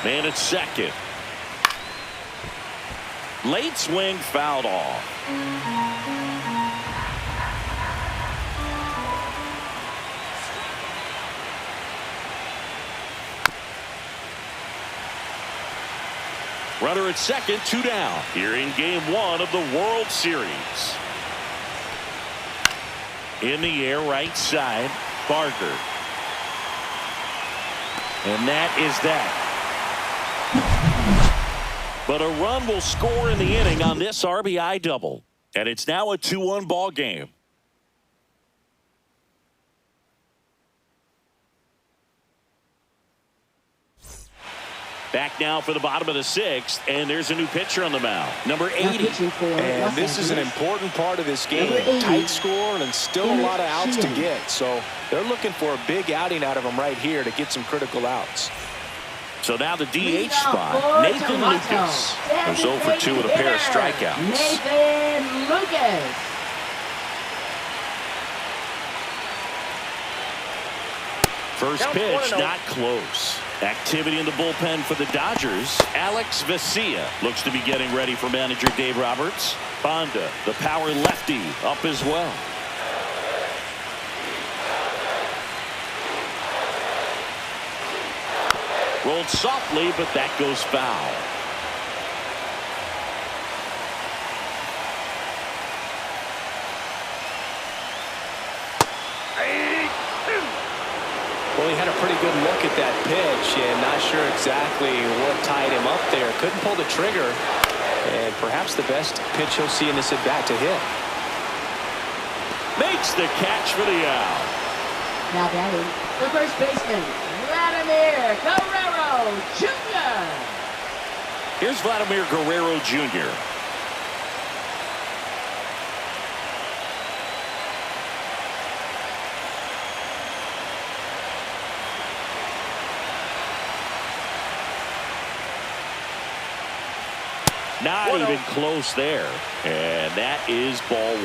Man at second. Late swing fouled off. Runner at second, 2 down. Here in game 1 of the World Series. In the air, right side, Barker. And that is that. But a run will score in the inning on this RBI double. And it's now a 2-1 ball game. Back now for the bottom of the 6th, and there's a new pitcher on the mound, number 80. And this is an important part of this game. Tight score and still a lot of outs to get. So they're looking for a big outing out of him right here to get some critical outs. So now the DH spot, Nathan Lucas, who's 0 for 2 with a pair of strikeouts. Nathan Lucas. First pitch, not close. Activity in the bullpen for the Dodgers. Alex Vesia looks to be getting ready for manager Dave Roberts. Bonda, the power lefty, up as well. Rolled softly, but that goes foul. Well, he had a pretty good look at that pitch and not sure exactly what tied him up there. Couldn't pull the trigger, and perhaps the best pitch he'll see in this at-bat to hit. Makes the catch for the out. Now batting, the first baseman, Vladimir Guerrero Jr. Here's Vladimir Guerrero Jr. Not even close there. And that is ball 1.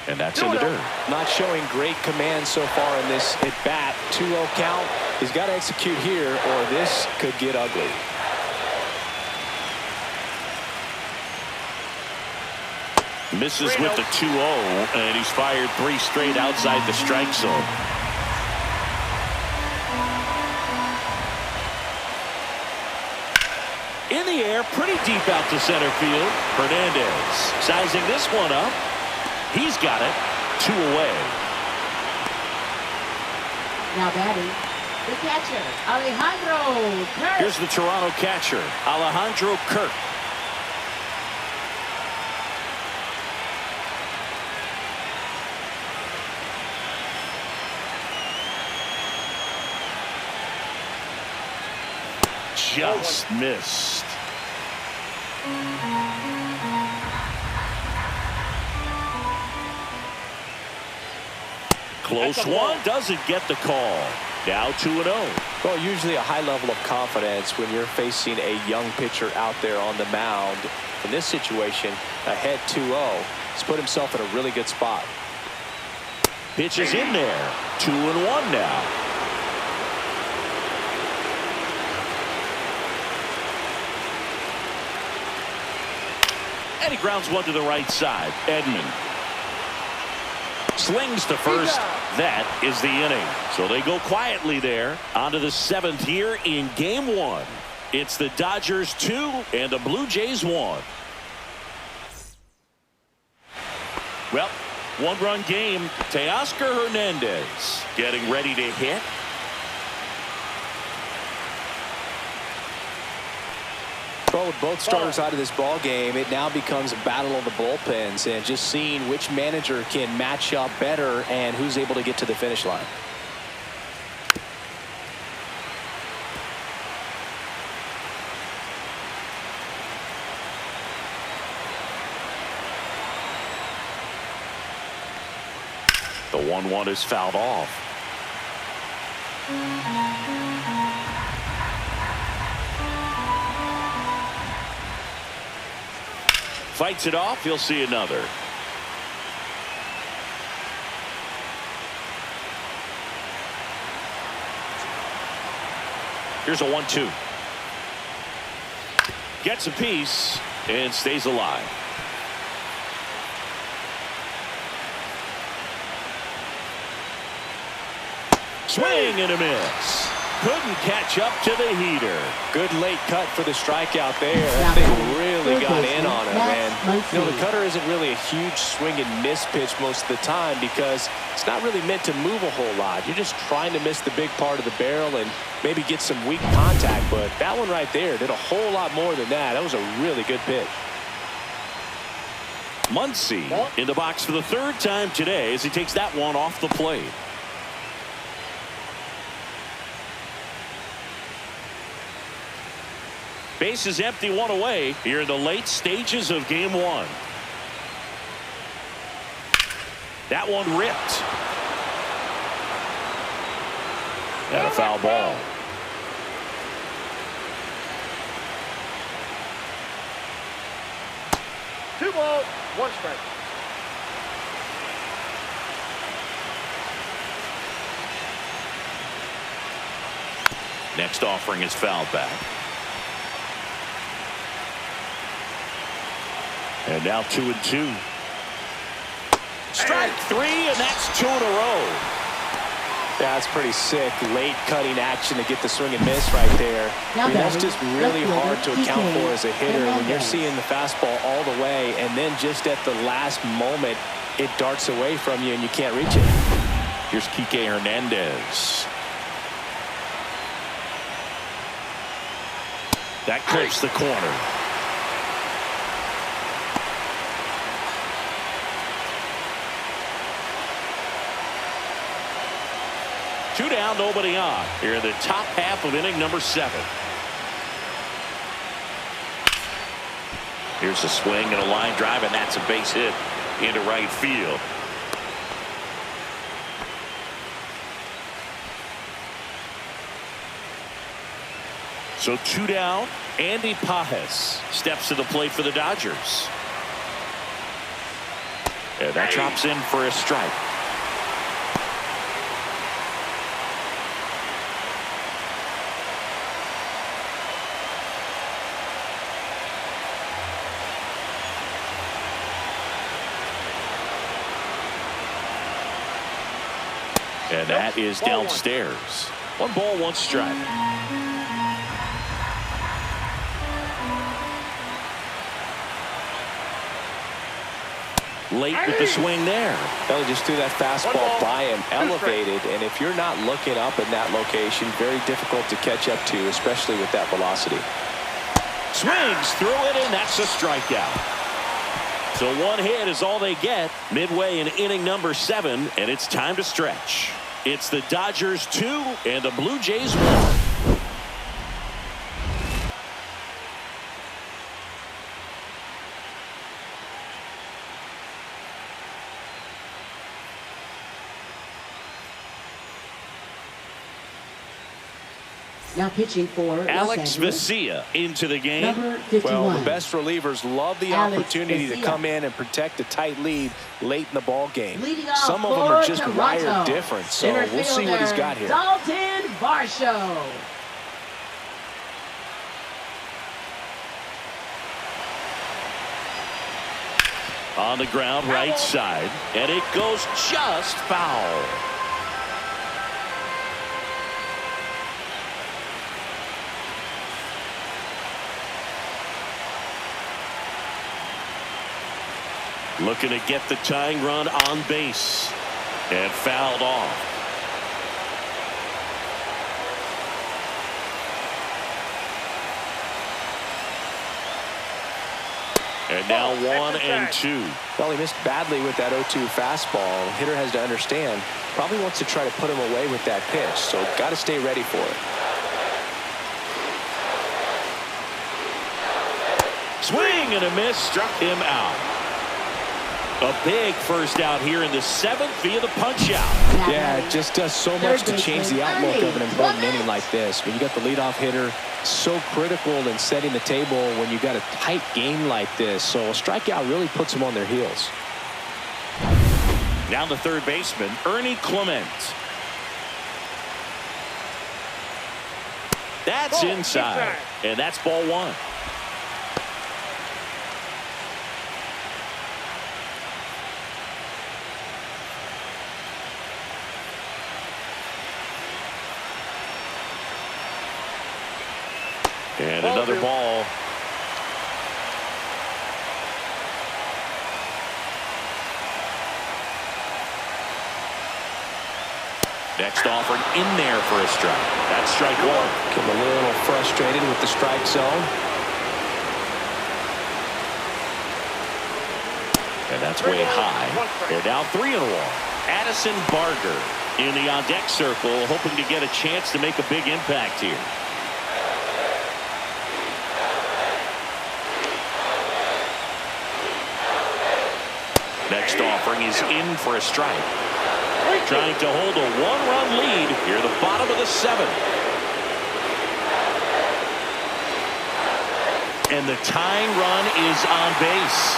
And that's in the dirt. Not showing great command so far in this at-bat. 2-0 count. He's got to execute here or this could get ugly. Misses with the 2-0, and he's fired 3 straight outside the strike zone. In the air, pretty deep out to center field. Hernandez sizing this one up. He's got it. 2 away. Now batting, the catcher, Alejandro Kirk. Here's the Toronto catcher, Alejandro Kirk. Just missed. Close one, doesn't get the call. Now 2-0. Well, usually a high level of confidence when you're facing a young pitcher out there on the mound. In this situation, ahead 2-0. He's put himself in a really good spot. Pitch is in there. 2-1 now. And he grounds one to the right side. Edman slings to first. That is the inning. So they go quietly there. On to the 7th here in game 1. It's the Dodgers 2 and the Blue Jays 1. Well, 1-run game. Teoscar Hernandez getting ready to hit. Well, with both starters out of this ball game, it now becomes a battle of the bullpens and just seeing which manager can match up better and who's able to get to the finish line. The 1-1 is fouled off. Fights it off. He'll see another. Here's a 1-2. Gets a piece and stays alive. Swing and a miss. Couldn't catch up to the heater. Good late cut for the strikeout there. That thing really got in on him, man. You know, the cutter isn't really a huge swing and miss pitch most of the time because it's not really meant to move a whole lot. You're just trying to miss the big part of the barrel and maybe get some weak contact. But that one right there did a whole lot more than that. That was a really good pitch. Muncy in the box for the third time today as he takes that one off the plate. Base is empty, one away here in the late stages of game one. That one ripped. And a foul ball. Two balls, one strike. Next offering is fouled back. And now 2-2. Strike three, and that's 2 in a row. That's pretty sick. Late cutting action to get the swing and miss right there. I mean, that's just really hard to account for as a hitter when you're seeing the fastball all the way, and then just at the last moment, it darts away from you and you can't reach it. Here's Kike Hernandez. That clips the corner. Two down, nobody on. Here in the top half of inning number 7. Here's a swing and a line drive, and that's a base hit into right field. So 2 down. Andy Pages steps to the plate for the Dodgers. And that drops in for a strike. And that is downstairs. 1 ball, 1 strike. Late with the swing there. Belly just threw that fastball by him, elevated, and if you're not looking up in that location, very difficult to catch up to, especially with that velocity. Swings through it, and that's a strikeout. So 1 hit is all they get midway in inning number 7, and it's time to stretch. It's the Dodgers 2 and the Blue Jays 1. Now pitching for Alex Vesia into the game. Number 51. Well, the best relievers love the opportunity to come in and protect a tight lead late in the ball game. Some of them are just wired different, so we'll see what he's got here. Dalton Varsho. On the ground, right side, and it goes just foul. Looking to get the tying run on base, and fouled off. And now 1-2. Well, he missed badly with that 0-2 fastball. The hitter has to understand, probably wants to try to put him away with that pitch, so got to stay ready for it. Swing and a miss, struck him out. A big first out here in the 7th via the punch-out. Yeah, it just does so much to change the outlook of an important inning like this. When you got the leadoff hitter, so critical in setting the table when you got a tight game like this. So a strikeout really puts them on their heels. Now the third baseman, Ernie Clement. That's inside, and that's ball 1. And another ball. Next offering in there for a strike. That's strike 1. Getting a little frustrated with the strike zone. And that's way high. They're down 3-1. Addison Barger in the on-deck circle, hoping to get a chance to make a big impact here. Next offering is in for a strike. Trying to hold a 1-run lead here at the bottom of the 7th. And the tying run is on base.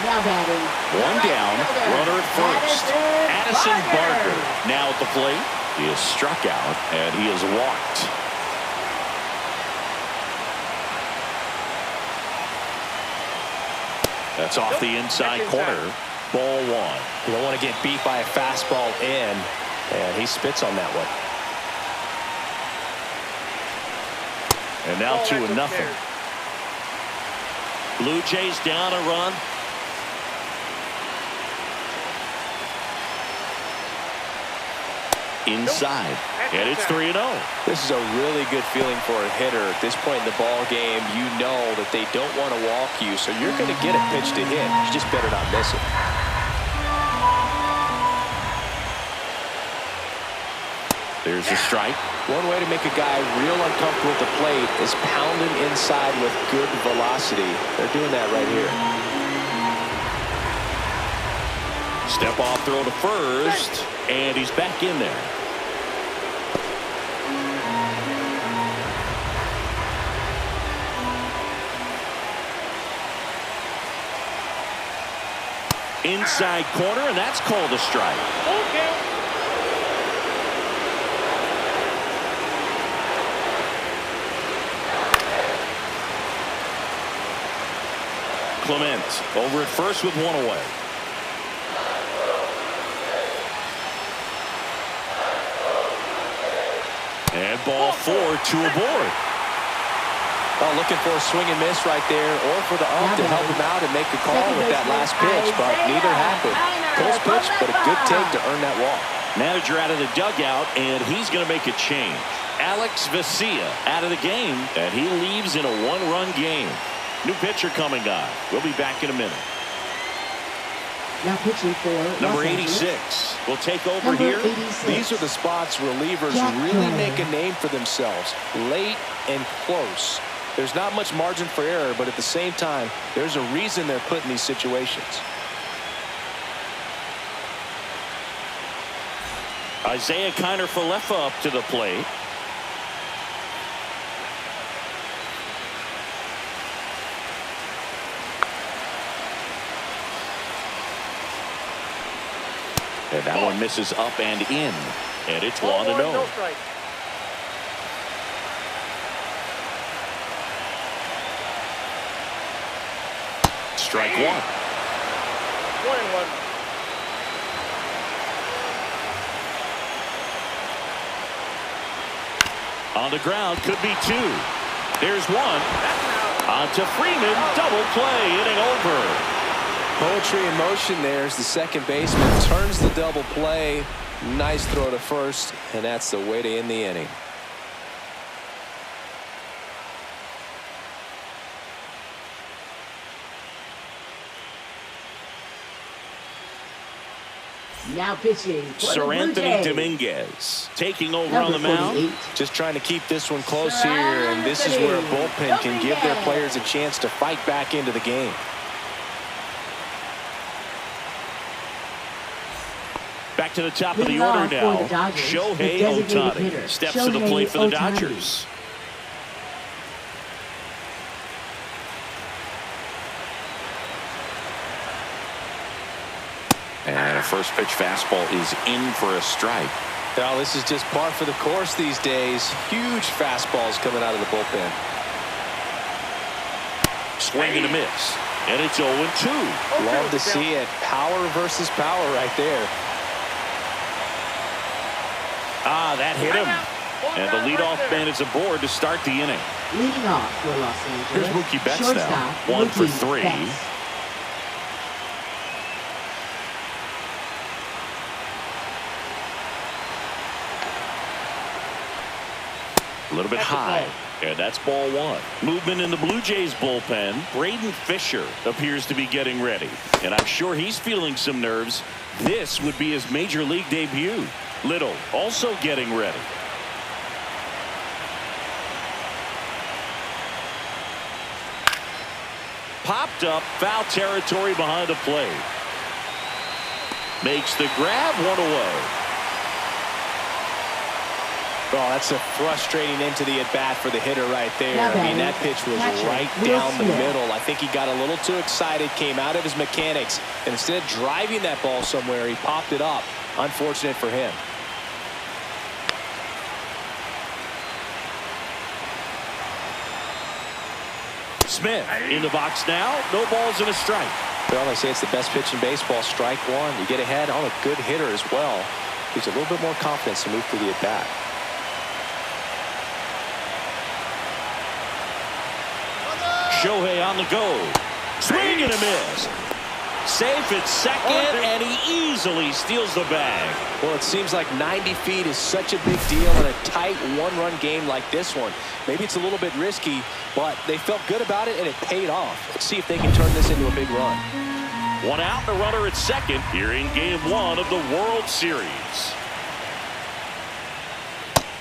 Now batting. One down, runner at first. Addison Barger now at the plate. He is struck out and he is walked. That's off the inside corner. Ball 1. You don't want to get beat by a fastball in, and he spits on that one. And now 2-0. Blue Jays down a run. Inside, and it's 3-0. This is a really good feeling for a hitter. At this point in the ball game, you know that they don't want to walk you, so you're going to get a pitch to hit. You just better not miss it. There's a strike. One way to make a guy real uncomfortable at the plate is pound him inside with good velocity. They're doing that right here. Step off throw to first, and he's back in there. Inside corner, and that's called a strike. Clement over at first with one away. And ball 4, 2 aboard. Oh, looking for a swing and miss right there, or for the ump to help him out and make a call with that last pitch, but neither happened. Close pitch, but a good take to earn that walk. Manager out of the dugout, and he's going to make a change. Alex Vesia out of the game, and he leaves in a 1-run game. New pitcher coming on. We'll be back in a minute. Now pitching for Number 86 will take over here. 86. These are the spots relievers really make a name for themselves. Late and close. There's not much margin for error, but at the same time, there's a reason they're put in these situations. Isaiah Kiner-Falefa up to the plate. And that one misses up and in. And it's 1-0. Strike 1. 1-1. On the ground, could be 2. There's 1. On to Freeman, double play, inning over. Poetry in motion there as the second baseman turns the double play. Nice throw to first, and that's the way to end the inning. Now pitching for Sir the Blue Anthony Jays. Dominguez taking over Number on the mound. 48. Just trying to keep this one close Sir here, and this is where a Anthony bullpen can give their Dominguez. players a chance to fight back into the game. Back to the top of the Leading order off now. for the Dodgers, Shohei the designated Ohtani hitter, steps to the Shohei plate for the Ohtani. Dodgers. And a first pitch fastball is in for a strike. Well, this is just par for the course these days. Huge fastballs coming out of the bullpen. Swing and a miss. And it's 0-2. Love to see it. Power versus power right there. Ah, that hit him. And the leadoff man is aboard to start the inning. Leading off for Los Angeles. Here's Mookie Betts Shortstop, now. 1 for Mookie 3. Betts. A little bit high. And that's ball 1. Movement in the Blue Jays bullpen. Braden Fisher appears to be getting ready. And I'm sure he's feeling some nerves. This would be his major league debut. Little also getting ready. Popped up, foul territory behind the plate. Makes the grab, 1 away. Oh, that's a frustrating end to the at-bat for the hitter right there. Now I mean, that pitch was catcher, right Will down the Smith. middle. I think he got a little too excited, came out of his mechanics, and instead of driving that ball somewhere, he popped it up. Unfortunate for him. Smith in the box now. No balls and a strike. Well, they say it's the best pitch in baseball. Strike one. You get ahead on a good hitter as well. Gives a little bit more confidence to move through the at-bat. Shohei on the go. Swing and a miss. Safe at second, and he easily steals the bag. Well, it seems like 90 feet is such a big deal in a tight one-run game like this one. Maybe it's a little bit risky, but they felt good about it, and it paid off. Let's see if they can turn this into a big run. 1 out and a runner at second here in Game 1 of the World Series.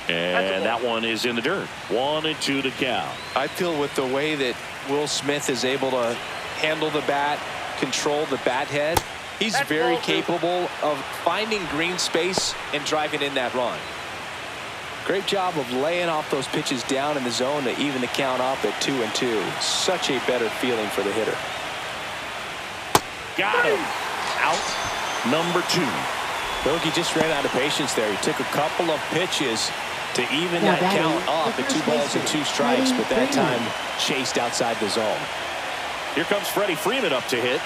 And that one is in the dirt. 1-2 to count. I feel with the way that Will Smith is able to handle the bat, control the bat head, he's very capable of finding green space and driving in that run. Great job of laying off those pitches down in the zone to even the count up at 2-2. Such a better feeling for the hitter. Got him. Out number 2. Look, he just ran out of patience there. He took a couple of pitches to even that count up at 2 balls and 2 strikes, but that time chased outside the zone. Here comes Freddie Freeman up to hit.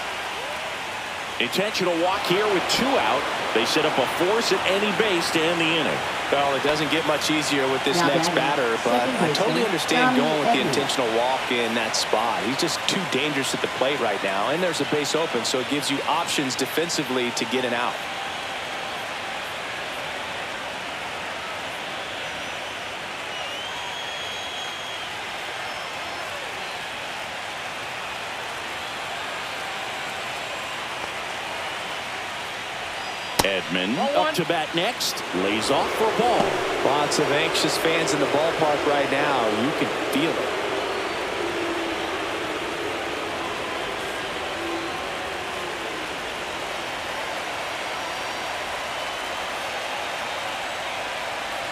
Intentional walk here with 2 out. They set up a force at any base to end the inning. Well, it doesn't get much easier with this next batter, but I totally understand going with the intentional walk in that spot. He's just too dangerous at the plate right now, and there's a base open, so it gives you options defensively to get an out. Edman up to bat next. Lays off for a ball. Lots of anxious fans in the ballpark right now. You can feel it.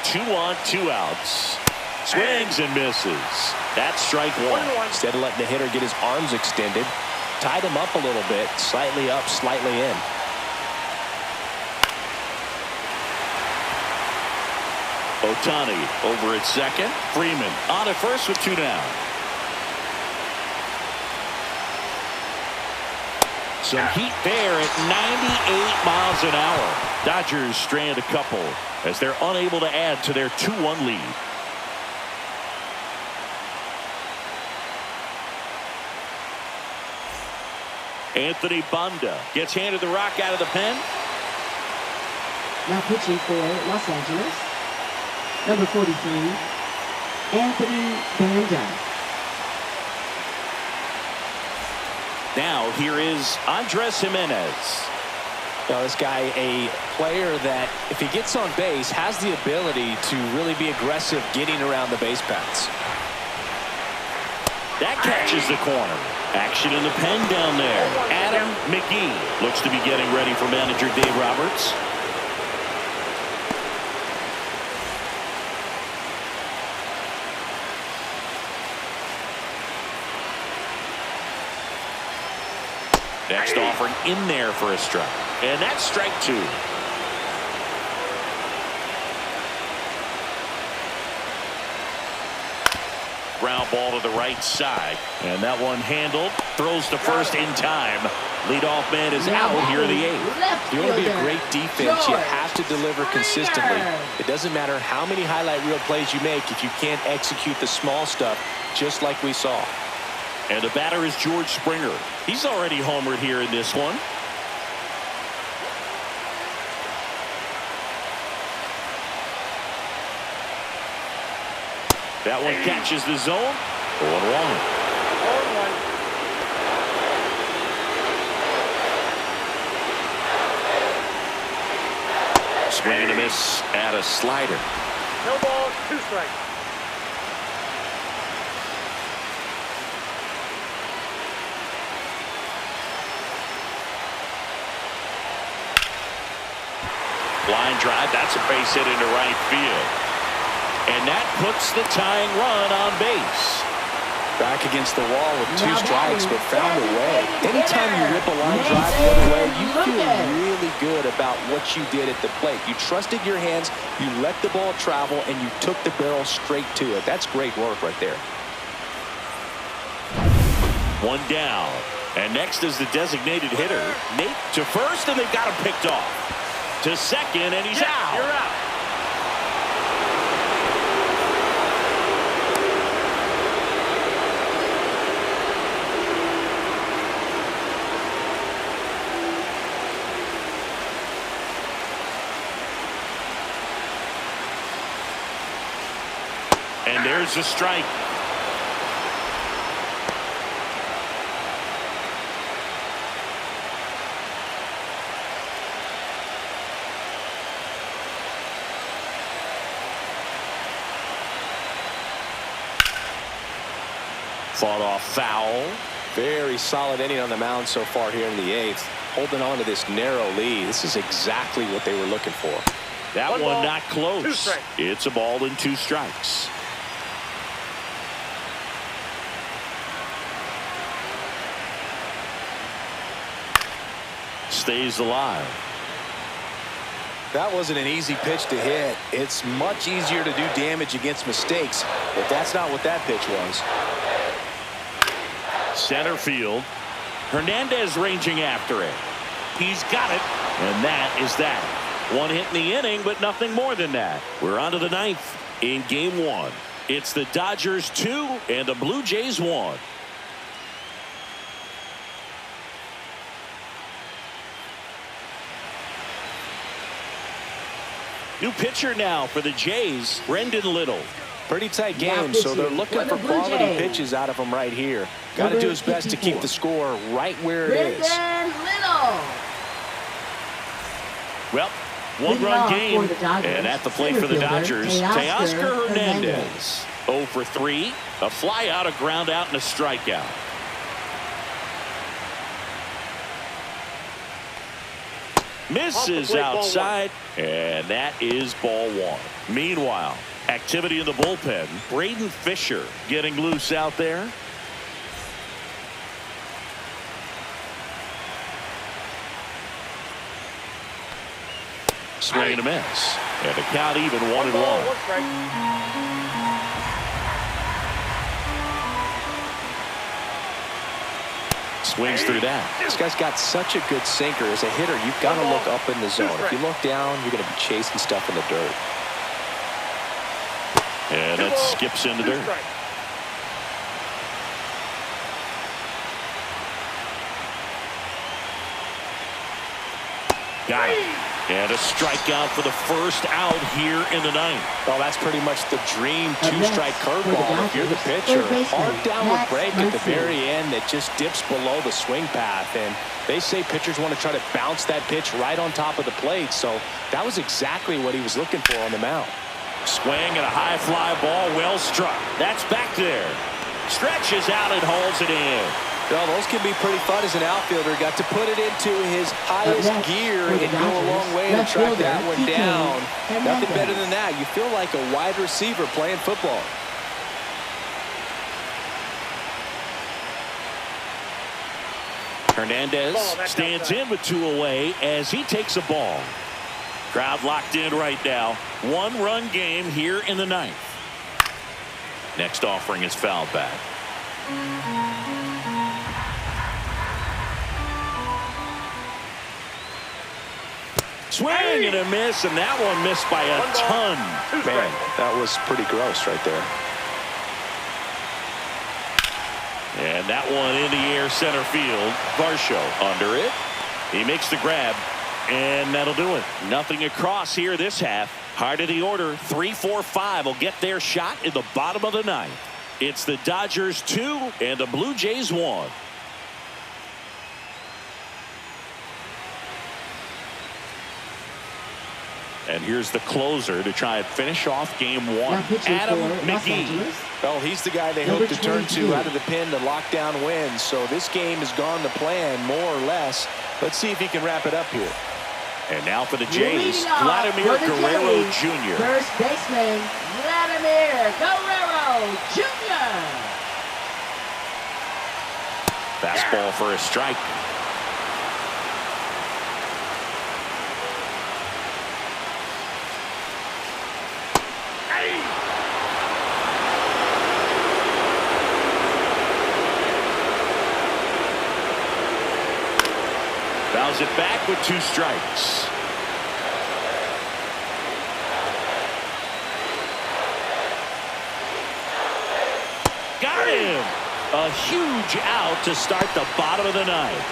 Two on, 2 outs. Swings and misses. That's strike 1. Instead of letting the hitter get his arms extended, tied him up a little bit, slightly up, slightly in. Ohtani over at second. Freeman on at first with 2 down. Some heat there at 98 miles an hour. Dodgers strand a couple as they're unable to add to their 2-1 lead. Anthony Banda gets handed the rock out of the pen. Now pitching for Los Angeles. Number 43, Anthony Banda. Now here is Andres Jimenez. Now, this guy, a player that, if he gets on base, has the ability to really be aggressive getting around the base paths. That catches the corner. Action in the pen down there. Adam McGee looks to be getting ready for manager Dave Roberts. Next offering in there for a strike. And that's strike two. Ground ball to the right side. And that one handled. Throws to first in time. Leadoff man is out here in the eighth. If you want to be a great defense, you have to deliver consistently. It doesn't matter how many highlight reel plays you make if you can't execute the small stuff, just like we saw. And the batter is George Springer. He's already homered here in this one. That one catches the zone. 0-1. Swing and a miss at a slider. No balls, 2 strikes. Line drive, that's a base hit into right field. And that puts the tying run on base. Back against the wall with 2 strikes, but found a way. Anytime you rip a line drive the other way, you feel really good about what you did at the plate. You trusted your hands, you let the ball travel, and you took the barrel straight to it. That's great work right there. One down. And next is the designated hitter, Nate, to first, and they've got him picked off. To second, and he's out. You're out. And there's a strike. Fought off foul. Very solid inning on the mound so far here in the 8th. Holding on to this narrow lead. This is exactly what they were looking for. That one ball, not 2 close. strikes. It's a ball and 2 strikes. Stays alive. That wasn't an easy pitch to hit. It's much easier to do damage against mistakes, but that's not what that pitch was. Center field. Hernandez ranging after it. He's got it, and that is that. 1 hit in the inning, but nothing more than that. We're on to the 9th in game 1. It's the Dodgers 2 and the Blue Jays 1. New pitcher now for the Jays, Brendan Little. Pretty tight game, so they're looking for quality pitches out of him right here. Got to do his best to keep the score right where it is. Well, 1-run game, and at the plate for the Dodgers, Teoscar Hernandez. 0 for 3, a fly out, a ground out, and a strikeout. Misses outside, and that is ball 1. Meanwhile, activity in the bullpen. Braden Fisher getting loose out there. Swing and a miss. And the count even 1-1. 1 strike. Swings through that. This guy's got such a good sinker. As a hitter, you've got to look up in the zone. If you look down, you're going to be chasing stuff in the dirt. And it skips into dirt. Got it. And a strikeout for the first out here in the ninth. Well, that's pretty much the dream two-strike curveball. If you're the pitcher, hard downward break at the very end that just dips below the swing path. And they say pitchers want to try to bounce that pitch right on top of the plate. So that was exactly what he was looking for on the mound. Swing and a high fly ball, well struck. That's back there. Stretches out and hauls it in. Well, those can be pretty fun as an outfielder. Got to put it into his highest gear and go a long way to track that one down. Nothing better than that. You feel like a wide receiver playing football. Hernandez stands in with 2 away as he takes a ball. Crowd locked in right now. 1-run game here in the ninth. Next offering is fouled back. Swing and a miss, and that one missed by a ton. Man, that was pretty gross right there. And that one in the air center field. Varsho under it. He makes the grab, and that'll do it. Nothing across here this half. Heart of the order, 3, 4, 5 will get their shot in the bottom of the ninth. It's the Dodgers 2 and the Blue Jays 1. And here's the closer to try and finish off game 1. Adam McGee. Well, he's the guy they hope to turn to out of the pen to lock down wins. So this game has gone to plan, more or less. Let's see if he can wrap it up here. And now for the Jays, Vladimir Guerrero Jr. First baseman, Vladimir Guerrero Jr. Fastball for a strike. Fouls it back with 2 strikes. Got him! A huge out to start the bottom of the ninth.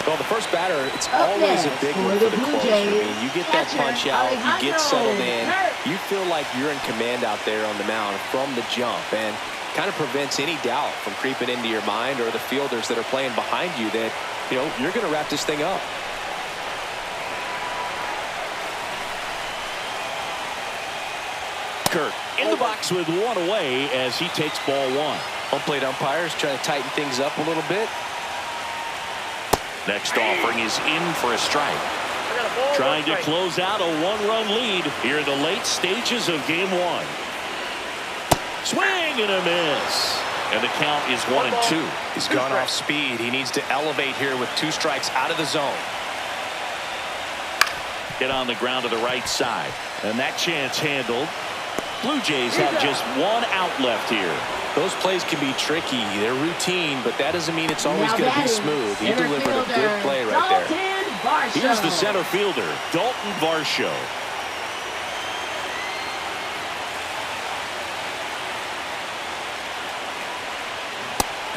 Well, the first batter, it's always a big one for the closer. I mean, you get that punch out, you get settled in, you feel like you're in command out there on the mound from the jump, and kind of prevents any doubt from creeping into your mind or the fielders that are playing behind you that, you know, you're going to wrap this thing up. Kirk in the box with 1 away as he takes ball 1. Home plate umpires trying to tighten things up a little bit. Next offering is in for a strike. Trying to close out a 1-run lead here in the late stages of game 1. Swing and a miss. And the count is 1-2. He's gone off speed. He needs to elevate here with 2 strikes out of the zone. Get on the ground to the right side. And that chance handled. Blue Jays have just 1 out left here. Those plays can be tricky. They're routine, but that doesn't mean it's always going to be smooth. He delivered a good play right there. Here's the center fielder, Dalton Varsho.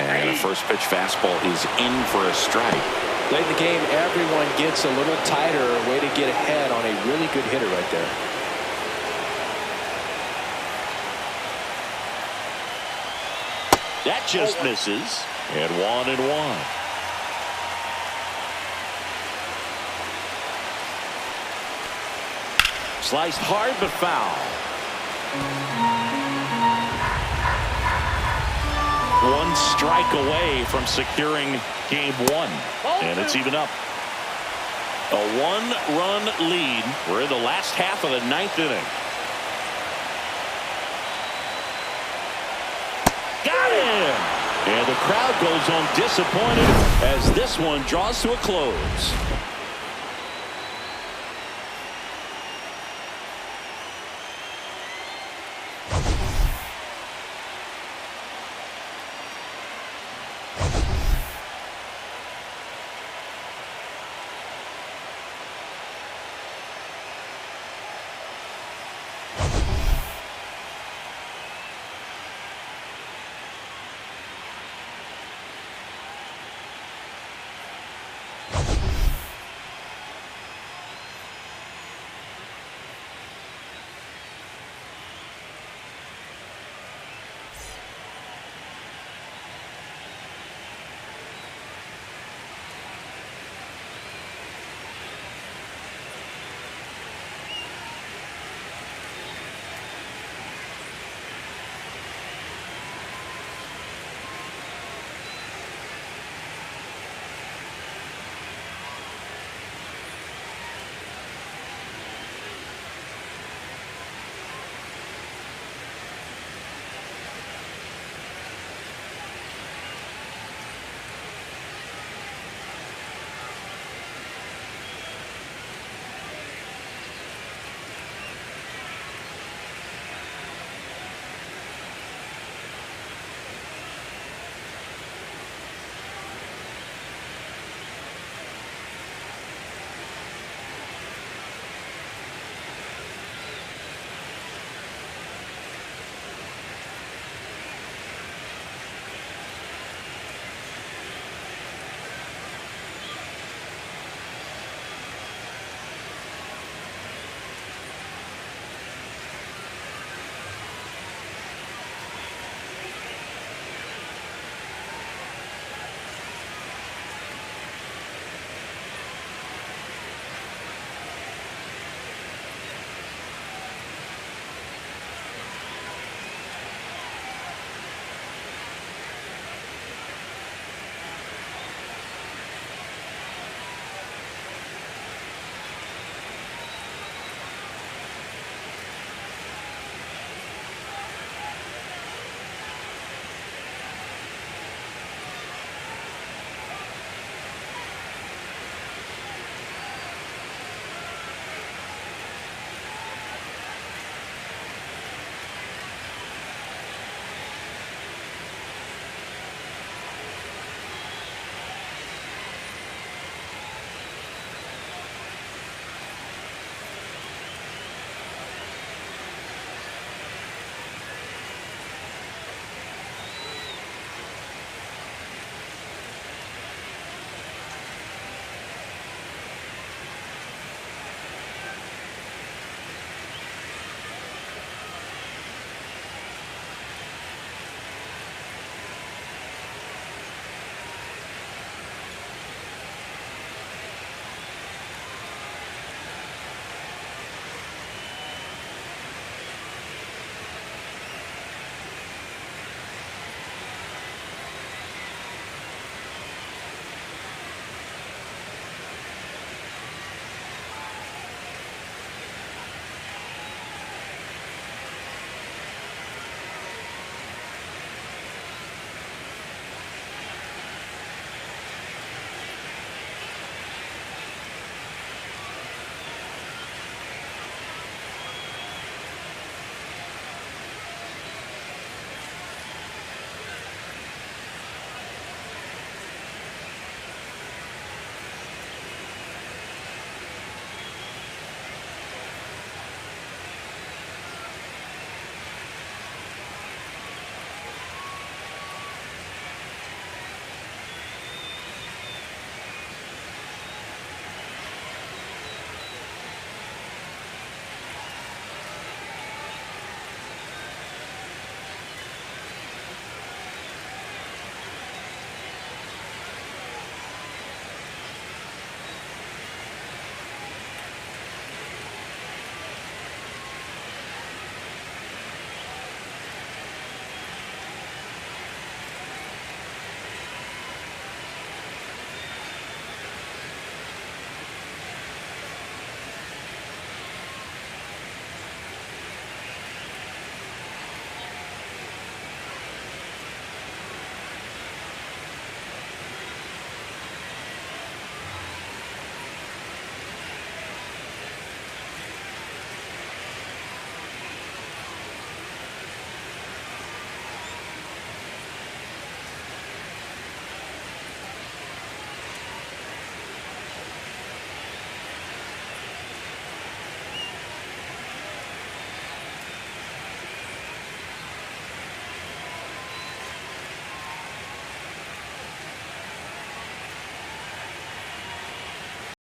And the first pitch fastball is in for a strike. Late in the game, everyone gets a little tighter. A way to get ahead on a really good hitter right there. That just misses. And 1-1. Sliced hard but foul. 1 strike away from securing game 1. And it's even up. A 1-run lead. We're in the last half of the 9th inning. Got him! And the crowd goes home disappointed as this one draws to a close.